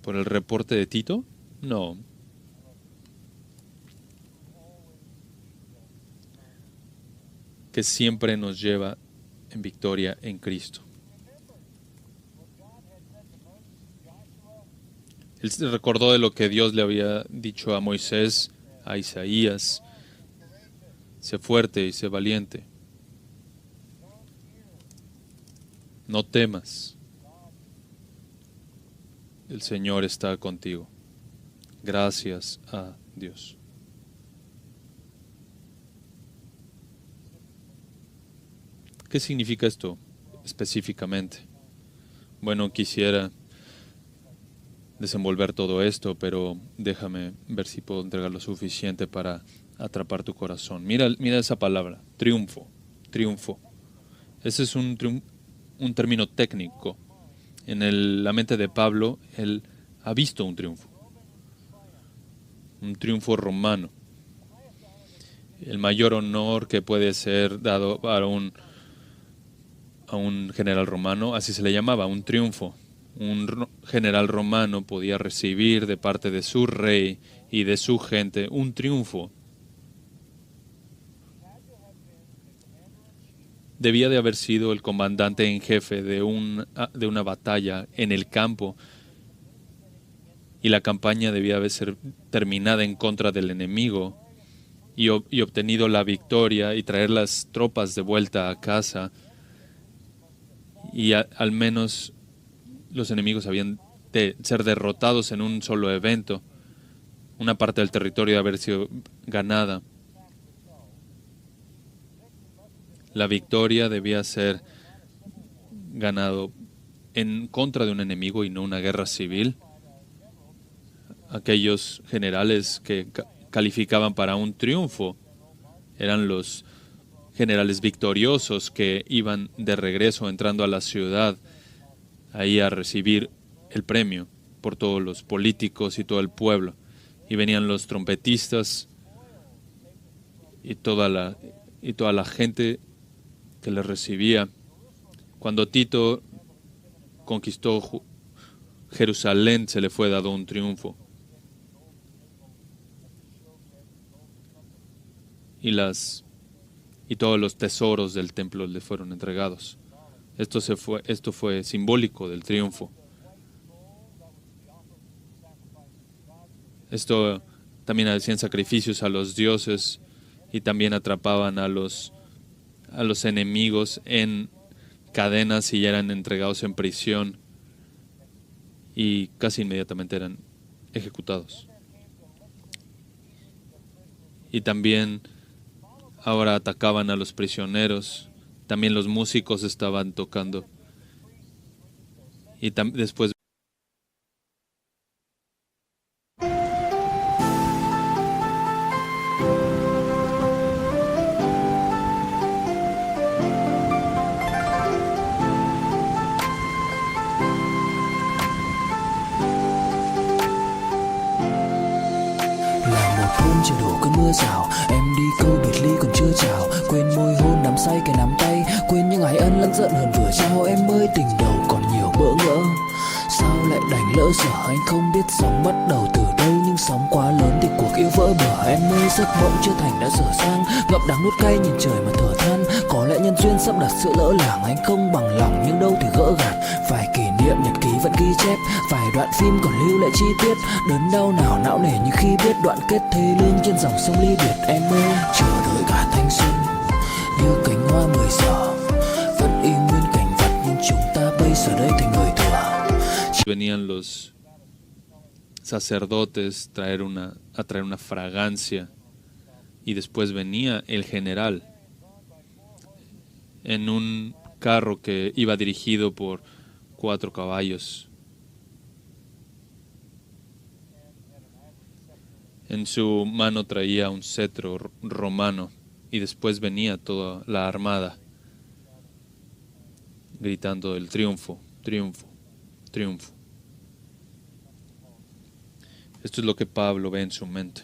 ¿Por el reporte de Tito? No. Que siempre nos lleva en victoria en Cristo. Él se recordó de lo que Dios le había dicho a Moisés, a Isaías: sé fuerte y sé valiente. No temas. El Señor está contigo. Gracias a Dios. ¿Qué significa esto específicamente? Bueno, quisiera desenvolver todo esto, pero déjame ver si puedo entregar lo suficiente para atrapar tu corazón. Mira esa palabra, triunfo, triunfo. Ese es un término técnico. En la mente de Pablo, él ha visto un triunfo romano. El mayor honor que puede ser dado a un general romano, así se le llamaba, un triunfo. Un general romano podía recibir de parte de su rey y de su gente un triunfo. Debía de haber sido el comandante en jefe de una batalla en el campo, y la campaña debía de ser terminada en contra del enemigo y obtenido la victoria y traer las tropas de vuelta a casa, y al menos los enemigos habían de ser derrotados en un solo evento, una parte del territorio de haber sido ganada. La victoria debía ser ganado en contra de un enemigo y no una guerra civil. Aquellos generales que calificaban para un triunfo eran los generales victoriosos que iban de regreso entrando a la ciudad ahí a recibir el premio por todos los políticos y todo el pueblo. Y venían los trompetistas y toda la gente que les recibía. Cuando Tito conquistó Jerusalén, se le fue dado un triunfo. Y todos los tesoros del templo le fueron entregados. Esto fue simbólico del triunfo. Esto también hacían sacrificios a los dioses y también atrapaban a los enemigos en cadenas y eran entregados en prisión. y casi inmediatamente eran ejecutados. Y también ahora atacaban a los prisioneros, también los músicos estaban tocando. Y después là một hôm trời đổ cơn mưa rào, em đi câu biệt ly còn chưa chào, quên môi hôn nắm say cái nắm tay, quên những ái ân lẫn giận hờn vừa trao. Em ơi tình đầu còn nhiều bỡ ngỡ, sao lại đành lỡ dở. Anh không biết sóng bắt đầu từ đâu, nhưng sóng quá lớn thì cuộc yêu vỡ bờ. Em ơi giấc mộng chưa thành đã dở dang, ngậm đắng nuốt cay nhìn trời mà thở than. Có lẽ nhân duyên sắp đặt sự lỡ làng, anh không bằng lòng nhưng đâu thể gỡ gạt. Vài kỷ niệm nhật ký vẫn ghi chép, vài đoạn phim còn lưu lại chi tiết. Đớn đau nào não nề như khi biết đoạn kết thê lương trên dòng sông ly biệt. Em ơi chờ đợi cả thanh xuân như cánh hoa 10 giờ, vẫn y nguyên cảnh vật nhưng chúng ta bây giờ đây thành người thừa. venían los sacerdotes a traer una fragancia, y después venía el general en un carro que iba dirigido por 4 caballos. En su mano traía un cetro romano, y después venía toda la armada gritando el triunfo, triunfo, triunfo. Esto es lo que Pablo ve en su mente.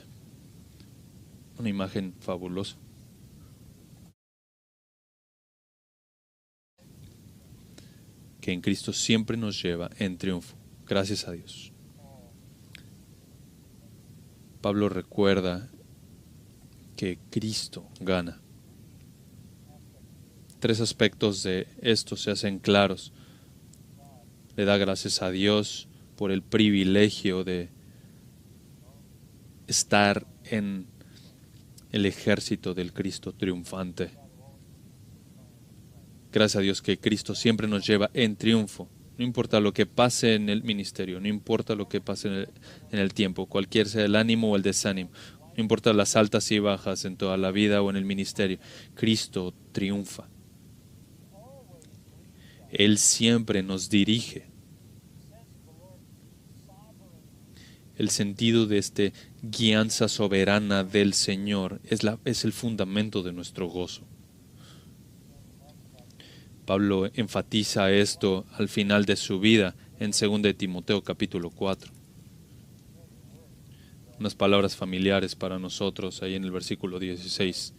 Una imagen fabulosa. Que en Cristo siempre nos lleva en triunfo. Gracias a Dios. Pablo recuerda que Cristo gana. 3 aspectos de esto se hacen claros. Le da gracias a Dios por el privilegio de estar en el ejército del Cristo triunfante. Gracias a Dios que Cristo siempre nos lleva en triunfo. No importa lo que pase en el ministerio, no importa lo que pase en el tiempo, cualquier sea el ánimo o el desánimo, no importa las altas y bajas en toda la vida o en el ministerio, Cristo triunfa. Él siempre nos dirige. El sentido de esta guianza soberana del Señor es el fundamento de nuestro gozo. Pablo enfatiza esto al final de su vida en 2 Timoteo capítulo 4. Unas palabras familiares para nosotros ahí en el versículo 16.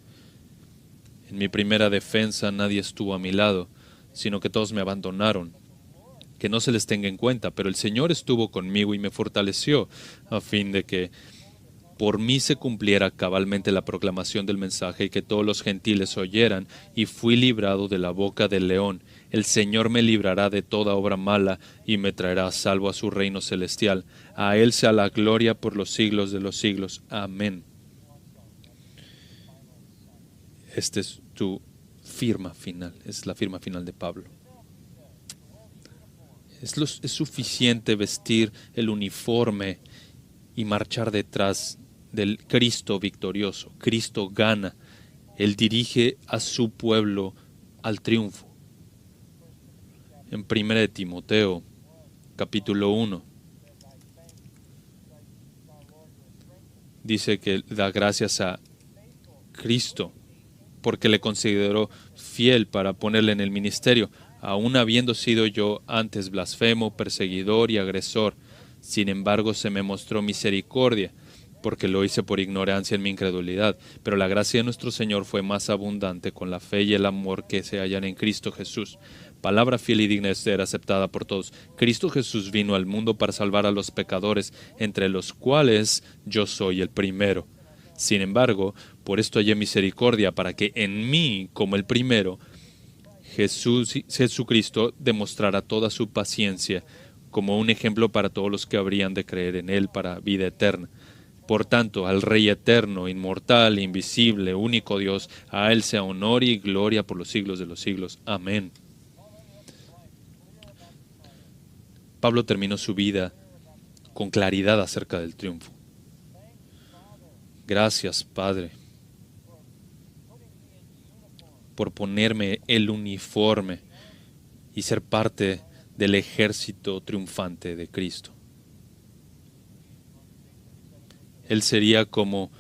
En mi primera defensa nadie estuvo a mi lado, sino que todos me abandonaron. Que no se les tenga en cuenta, pero el Señor estuvo conmigo y me fortaleció, a fin de que por mí se cumpliera cabalmente la proclamación del mensaje y que todos los gentiles oyeran, y fui librado de la boca del león. El Señor me librará de toda obra mala y me traerá a salvo a su reino celestial. A Él sea la gloria por los siglos de los siglos. Amén. Esta es tu firma final, es la firma final de Pablo. Es suficiente vestir el uniforme y marchar detrás del Cristo victorioso. Cristo gana. Él dirige a su pueblo al triunfo. En 1 Timoteo, capítulo 1, dice que da gracias a Cristo porque le consideró fiel para ponerle en el ministerio, aun habiendo sido yo antes blasfemo, perseguidor y agresor. Sin embargo, se me mostró misericordia, porque lo hice por ignorancia en mi incredulidad. Pero la gracia de nuestro Señor fue más abundante con la fe y el amor que se hallan en Cristo Jesús. Palabra fiel y digna de ser aceptada por todos. Cristo Jesús vino al mundo para salvar a los pecadores, entre los cuales yo soy el primero. Sin embargo, por esto hallé misericordia, para que en mí, como el primero, Jesucristo demostrará toda su paciencia como un ejemplo para todos los que habrían de creer en Él para vida eterna. Por tanto, al Rey eterno, inmortal, invisible, único Dios, a Él sea honor y gloria por los siglos de los siglos. Amén. Pablo terminó su vida con claridad acerca del triunfo. Gracias, Padre, por ponerme el uniforme y ser parte del ejército triunfante de Cristo. Él sería como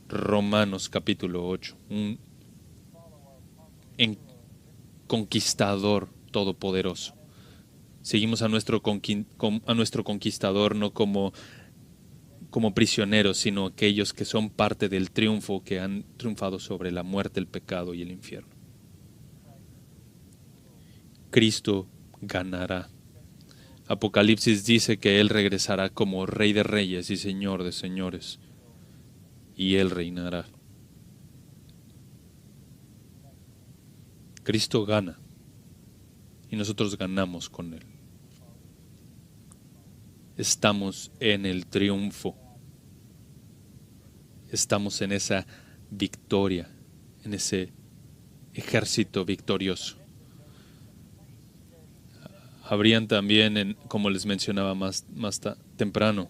Romanos capítulo 8, un conquistador todopoderoso. Seguimos a nuestro conquistador no como prisioneros, sino aquellos que son parte del triunfo, que han triunfado sobre la muerte, el pecado y el infierno. Cristo ganará. Apocalipsis dice que Él regresará como Rey de Reyes y Señor de Señores, y Él reinará. Cristo gana, y nosotros ganamos con Él. Estamos en el triunfo. Estamos en esa victoria, en ese ejército victorioso. Habrían también, como les mencionaba más temprano,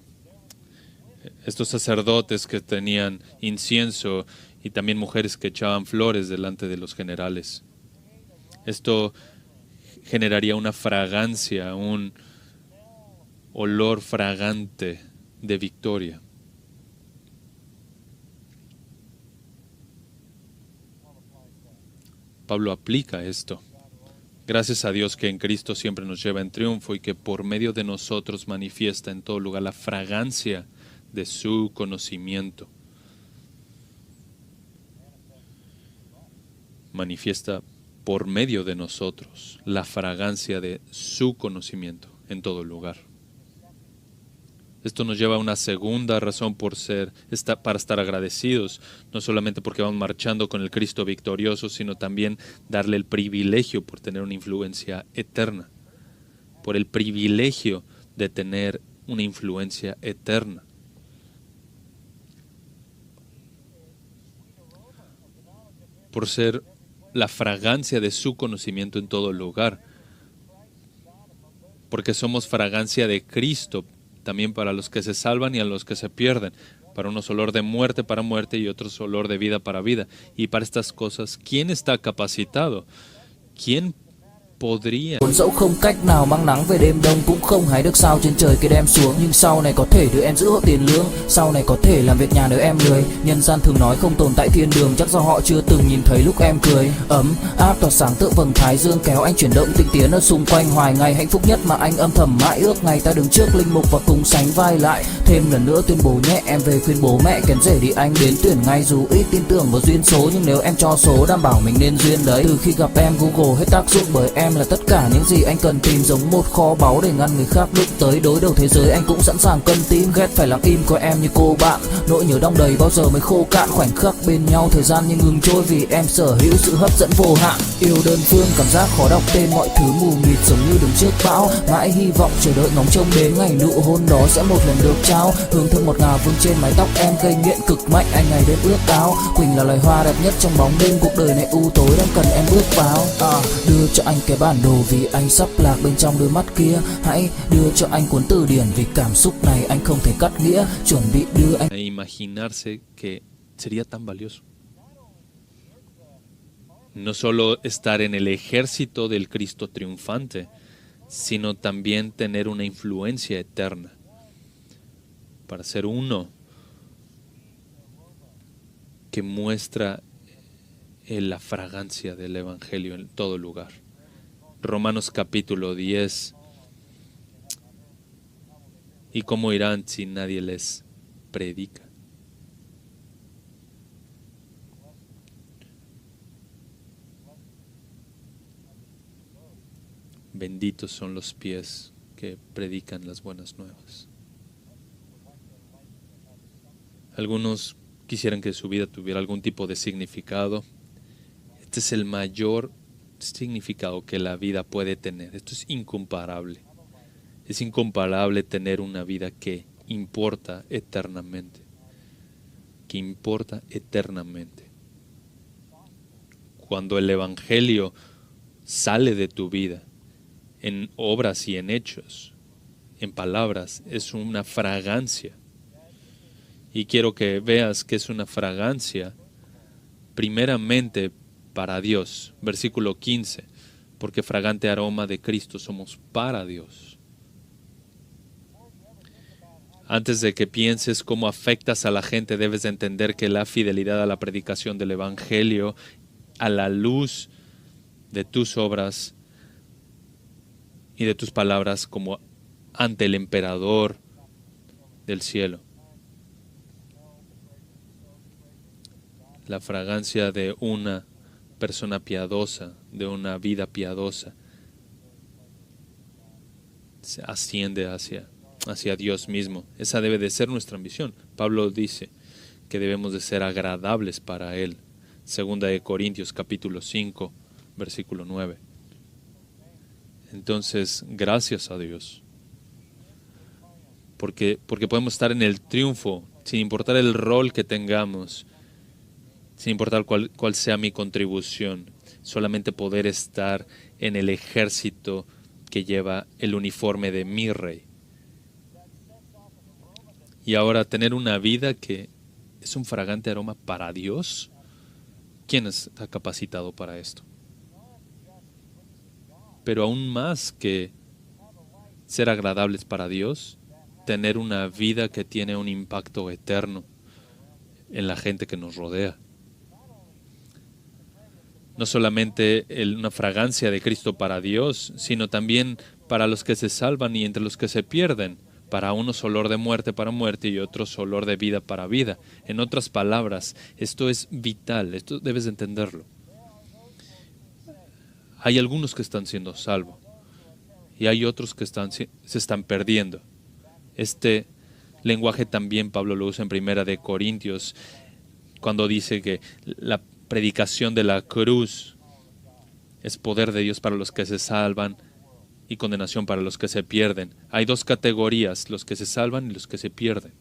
estos sacerdotes que tenían incienso y también mujeres que echaban flores delante de los generales. Esto generaría una fragancia, un olor fragante de victoria. Pablo aplica esto. Gracias a Dios que en Cristo siempre nos lleva en triunfo y que por medio de nosotros manifiesta en todo lugar la fragancia de su conocimiento. Manifiesta por medio de nosotros la fragancia de su conocimiento en todo lugar. Esto nos lleva a una segunda razón para estar agradecidos, no solamente porque vamos marchando con el Cristo victorioso, sino también darle el privilegio por tener una influencia eterna, por el privilegio de tener una influencia eterna. Por ser la fragancia de su conocimiento en todo lugar, porque somos fragancia de Cristo, también para los que se salvan y a los que se pierden, para unos olor de muerte para muerte y otros olor de vida para vida. Y para estas cosas, ¿quién está capacitado? ¿Quién podría? Dẫu không cách nào mang nắng về đêm đông, cũng không hái được sao trên trời kia đem xuống, nhưng sau này có thể đưa em giữ hộ tiền lương, sau này có thể làm việc nhà nếu em lười. Nhân gian thường nói không tồn tại thiên đường, chắc do họ chưa từng nhìn thấy lúc em cười. Ấm áp tỏa sáng tựa vầng thái dương, kéo anh chuyển động tinh tiến ở xung quanh hoài ngày. Hạnh phúc nhất mà anh âm thầm mãi ước, ngày ta đứng trước linh mục và cùng sánh vai lại. Thêm lần nữa tuyên bố nhé, em về khuyên bố mẹ kén rể đi anh đến tuyển ngay. Dù ít tin tưởng vào duyên số, nhưng nếu em cho số đảm bảo mình nên duyên đấy. Từ khi gặp em Google hết tác dụng, bởi em là tất cả những gì anh cần tìm, giống một kho báu để ngăn người khác đụng tới. Đối đầu thế giới anh cũng sẵn sàng cân tim, ghét phải lặng im coi em như cô bạn. Nỗi nhớ đong đầy bao giờ mới khô cạn, khoảnh khắc bên nhau thời gian như ngừng trôi, vì em sở hữu sự hấp dẫn vô hạn. Yêu đơn phương cảm giác khó đọc tên, mọi thứ mù mịt giống như đứng trước bão. Mãi hy vọng chờ đợi ngóng trông đến ngày nụ hôn đó sẽ một lần được trao. Hương thơm ngọt ngào vương trên mái tóc em, gây nghiện cực mạnh anh ngày đêm ước ao. Quỳnh là loài hoa đẹp nhất trong bóng đêm, cuộc đời này u tối đang cần em bước vào. Đưa cho anh cái bản đồ vì anh sắp lạc bên trong đôi mắt kia. Hãy đưa cho anh cuốn từ điển vì cảm xúc này anh không thể cắt nghĩa. Chuẩn bị đưa anh. Imaginarse que sería tan valioso. No solo estar en el ejército del Cristo triunfante, sino también tener una influencia eterna. Para ser uno que muestra la fragancia del Evangelio en todo lugar. Romanos capítulo 10. ¿Y cómo irán si nadie les predica? Benditos son los pies que predican las buenas nuevas. Algunos quisieran que su vida tuviera algún tipo de significado. Este es el mayor significado que la vida puede tener. Esto es incomparable. Es incomparable tener una vida que importa eternamente. Que importa eternamente. Cuando el Evangelio sale de tu vida, en obras y en hechos, en palabras, es una fragancia. Y quiero que veas que es una fragancia primeramente para Dios. Versículo 15, porque fragante aroma de Cristo somos para Dios. Antes de que pienses cómo afectas a la gente, debes de entender que la fidelidad a la predicación del Evangelio, a la luz de tus obras y de tus palabras como ante el emperador del cielo. La fragancia de una persona piadosa, de una vida piadosa, se asciende hacia Dios mismo. Esa debe de ser nuestra ambición. Pablo dice que debemos de ser agradables para Él. Segunda de Corintios capítulo 5, versículo 9. Entonces, gracias a Dios. Porque podemos estar en el triunfo, sin importar el rol que tengamos, sin importar cuál sea mi contribución, solamente poder estar en el ejército que lleva el uniforme de mi rey. Y ahora tener una vida que es un fragante aroma para Dios. ¿Quién está capacitado para esto? Pero aún más que ser agradables para Dios, tener una vida que tiene un impacto eterno en la gente que nos rodea. No solamente una fragancia de Cristo para Dios, sino también para los que se salvan y entre los que se pierden. Para unos olor de muerte para muerte y otros olor de vida para vida. En otras palabras, esto es vital, esto debes de entenderlo. Hay algunos que están siendo salvos y hay otros que se están perdiendo. Este lenguaje también Pablo lo usa en Primera de Corintios cuando dice que la predicación de la cruz es poder de Dios para los que se salvan y condenación para los que se pierden. Hay dos categorías, los que se salvan y los que se pierden.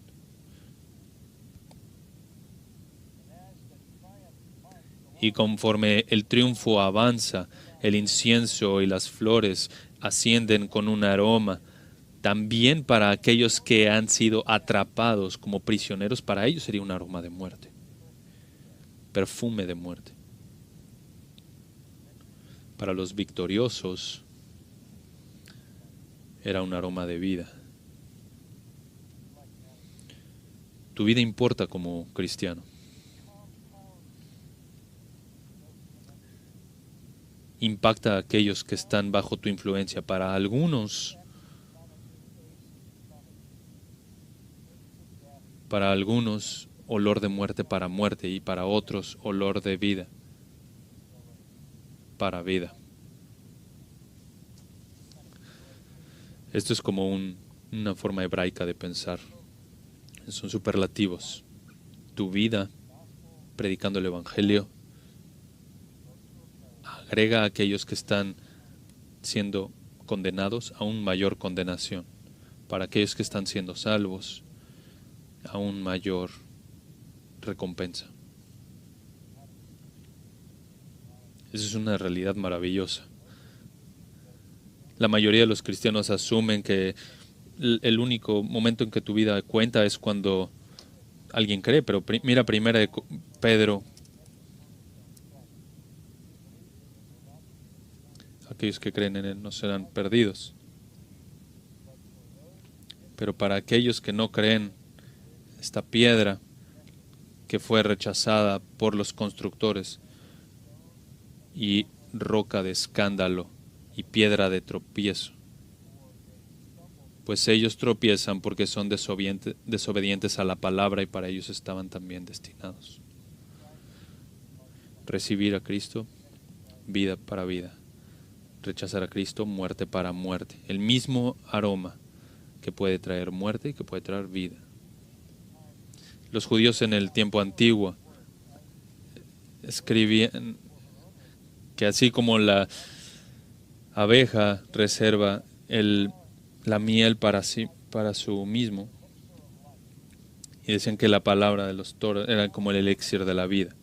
Y conforme el triunfo avanza, el incienso y las flores ascienden con un aroma. También para aquellos que han sido atrapados como prisioneros, para ellos sería un aroma de muerte, perfume de muerte. Para los victoriosos era un aroma de vida. Tu vida importa como cristiano. Impacta a aquellos que están bajo tu influencia. Para algunos, olor de muerte para muerte y para otros, olor de vida para vida. Esto es como una forma hebraica de pensar. Son superlativos. Tu vida, predicando el Evangelio, agrega a aquellos que están siendo condenados aún mayor condenación. Para aquellos que están siendo salvos, aún mayor recompensa. Esa es una realidad maravillosa. La mayoría de los cristianos asumen que el único momento en que tu vida cuenta es cuando alguien cree, pero mira Primera de Pedro. Aquellos que creen en Él no serán perdidos. Pero para aquellos que no creen, esta piedra que fue rechazada por los constructores y roca de escándalo y piedra de tropiezo, pues ellos tropiezan porque son desobedientes a la palabra y para ellos estaban también destinados. Recibir a Cristo, vida para vida. Rechazar a Cristo, muerte para muerte. El mismo aroma que puede traer muerte y que puede traer vida. Los judíos en el tiempo antiguo escribían que así como la abeja reserva la miel para sí mismo, y decían que la palabra de los toros era como el elixir de la vida,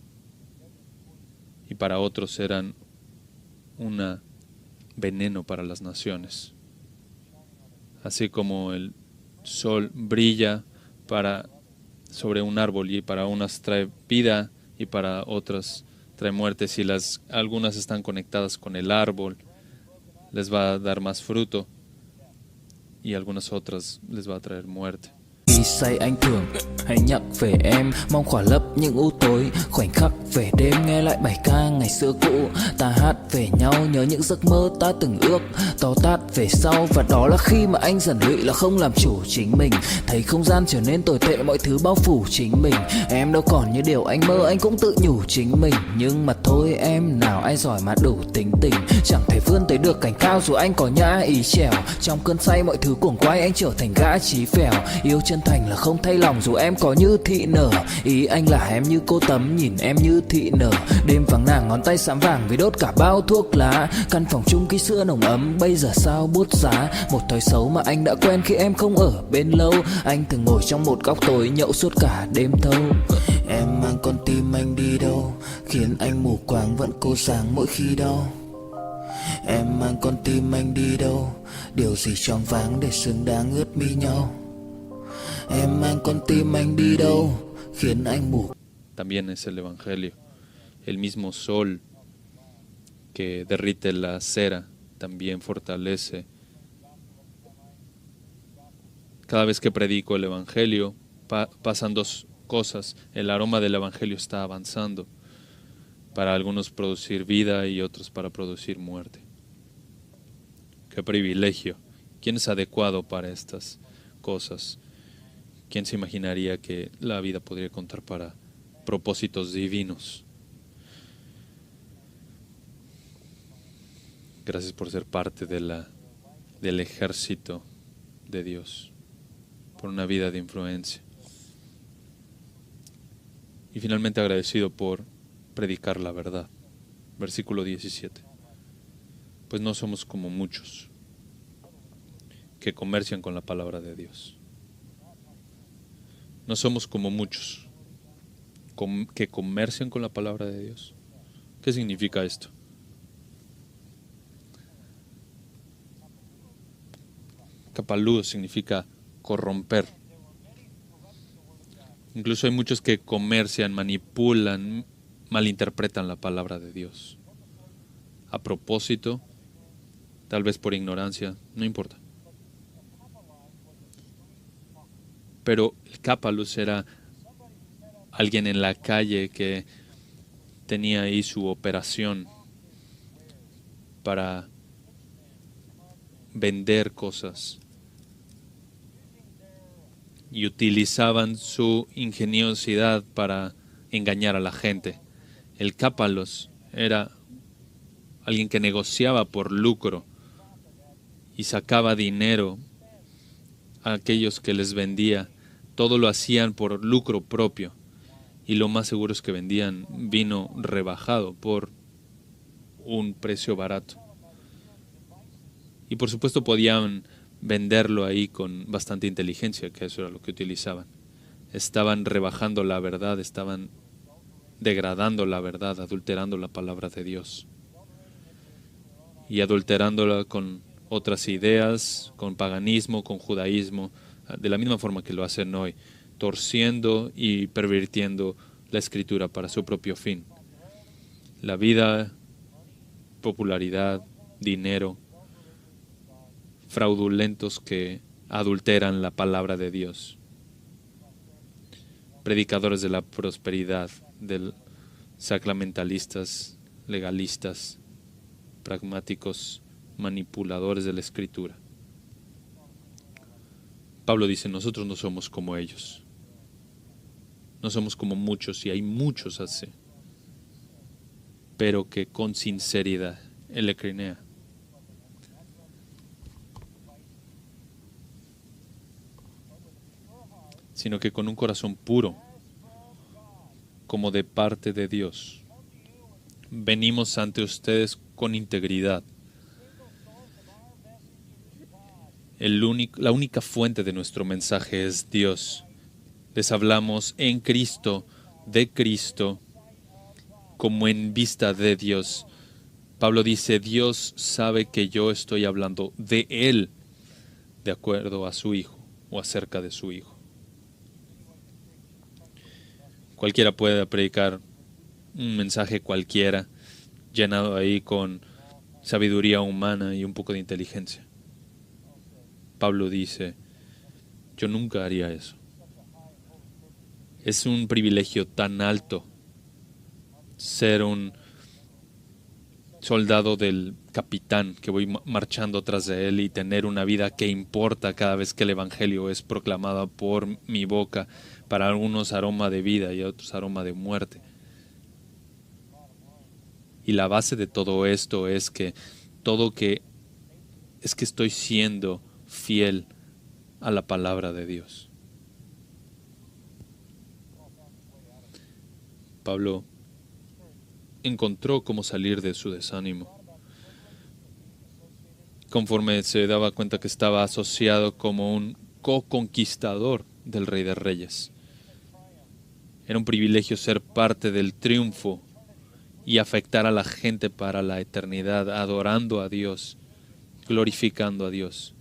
y para otros eran un veneno para las naciones. Así como el sol brilla sobre un árbol y para unas trae vida y para otras trae muerte. Si algunas están conectadas con el árbol, les va a dar más fruto y algunas otras les va a traer muerte. Khi say anh thường hãy nhắc về em, mong khỏa lấp những u tối. Khoảnh khắc về đêm nghe lại bài ca ngày xưa cũ, ta hát về nhau nhớ những giấc mơ ta từng ước. To tát về sau và đó là khi mà anh dần lụy là không làm chủ chính mình. Thấy không gian trở nên tồi tệ, mọi thứ bao phủ chính mình. Em đâu còn như điều anh mơ, anh cũng tự nhủ chính mình. Nhưng mà thôi em, nào ai giỏi mà đủ tính tình, chẳng thể vươn tới được cảnh cao dù anh có nhã ý trèo. Trong cơn say mọi thứ cuồng quay, anh trở thành gã chí phèo. Yêu chân thành là không thay lòng dù em có như thị nở. Ý anh là em như cô tấm, nhìn em như thị nở. Đêm vắng nàng ngón tay xám vàng vì đốt cả bao thuốc lá. Căn phòng chung ký sữa nồng ấm bây giờ sao bút giá. Một thói xấu mà anh đã quen khi em không ở bên lâu. Anh thường ngồi trong một góc tối nhậu suốt cả đêm thâu. Em mang con tim anh đi đâu, khiến anh mù quáng vẫn cố sáng mỗi khi đau. Em mang con tim anh đi đâu, điều gì choáng váng để xứng đáng ướt mi nhau. Em mang con tim anh đi đâu, khiến anh mù. También es el Evangelio, el mismo sol que derrite la cera también fortalece. Cada vez que predico el Evangelio pasan dos cosas. El aroma del Evangelio está avanzando, para algunos producir vida y otros para producir muerte. Qué privilegio. ¿Quién es adecuado para estas cosas? ¿Quién se imaginaría que la vida podría contar para propósitos divinos? Gracias por ser parte del ejército de Dios, por una vida de influencia. Y finalmente agradecido por predicar la verdad. Versículo 17. Pues no somos como muchos que comercian con la palabra de Dios. No somos como muchos que comercian con la palabra de Dios. ¿Qué significa esto? Kapalú significa corromper. Incluso hay muchos que comercian, manipulan, malinterpretan la palabra de Dios. A propósito, tal vez por ignorancia, no importa. Pero el Kapalus era alguien en la calle que tenía ahí su operación para vender cosas y utilizaban su ingeniosidad para engañar a la gente. El Kapalus era alguien que negociaba por lucro y sacaba dinero a aquellos que les vendía. Todo lo hacían por lucro propio y lo más seguro es que vendían vino rebajado por un precio barato. Y por supuesto podían venderlo ahí con bastante inteligencia, que eso era lo que utilizaban. Estaban rebajando la verdad, estaban degradando la verdad, adulterando la palabra de Dios y adulterándola con otras ideas, con paganismo, con judaísmo, de la misma forma que lo hacen hoy, torciendo y pervirtiendo la escritura para su propio fin. La vida, popularidad, dinero, fraudulentos que adulteran la palabra de Dios. Predicadores de la prosperidad, sacramentalistas, legalistas, pragmáticos, manipuladores de la escritura. Pablo dice, nosotros no somos como ellos. No somos como muchos, y hay muchos así, pero que con sinceridad, elecrinea, sino que con un corazón puro, como de parte de Dios, venimos ante ustedes con integridad. La única fuente de nuestro mensaje es Dios. Les hablamos en Cristo, de Cristo, como en vista de Dios. Pablo dice, Dios sabe que yo estoy hablando de Él, de acuerdo a su Hijo o acerca de su Hijo. Cualquiera puede predicar un mensaje cualquiera, llenado ahí con sabiduría humana y un poco de inteligencia. Pablo dice, yo nunca haría eso. Es un privilegio tan alto ser un soldado del capitán que voy marchando tras de él y tener una vida que importa cada vez que el Evangelio es proclamado por mi boca, para algunos aroma de vida y otros aroma de muerte. Y la base de todo esto es que estoy siendo fiel a la palabra de Dios. Pablo encontró cómo salir de su desánimo. Conforme se daba cuenta que estaba asociado como un co-conquistador del Rey de Reyes. Era un privilegio ser parte del triunfo y afectar a la gente para la eternidad, adorando a Dios, glorificando a Dios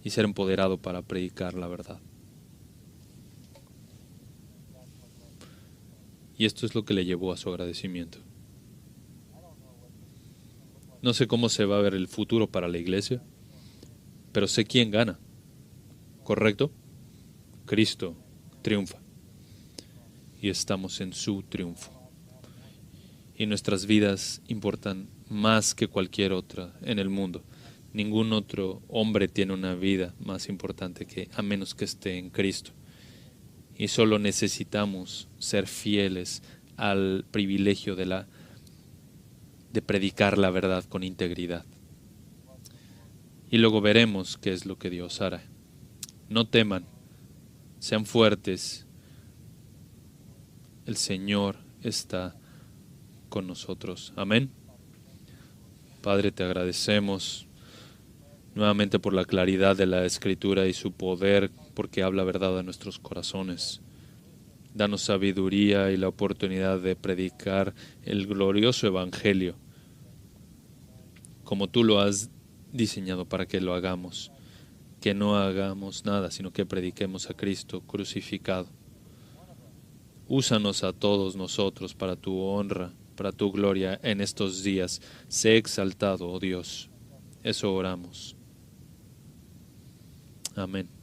y ser empoderado para predicar la verdad. Y esto es lo que le llevó a su agradecimiento. No sé cómo se va a ver el futuro para la iglesia, pero sé quién gana. ¿Correcto? Cristo triunfa. Y estamos en su triunfo. Y nuestras vidas importan más que cualquier otra en el mundo. Ningún otro hombre tiene una vida más importante a menos que esté en Cristo. Y solo necesitamos ser fieles al privilegio de predicar la verdad con integridad. Y luego veremos qué es lo que Dios hará. No teman, sean fuertes. El Señor está con nosotros. Amén. Padre, te agradecemos nuevamente por la claridad de la Escritura y su poder, porque habla verdad a nuestros corazones. Danos sabiduría y la oportunidad de predicar el glorioso Evangelio, como tú lo has diseñado para que lo hagamos. Que no hagamos nada, sino que prediquemos a Cristo crucificado. Úsanos a todos nosotros para tu honra, para tu gloria en estos días. Sé exaltado, oh Dios. Eso oramos. Amén.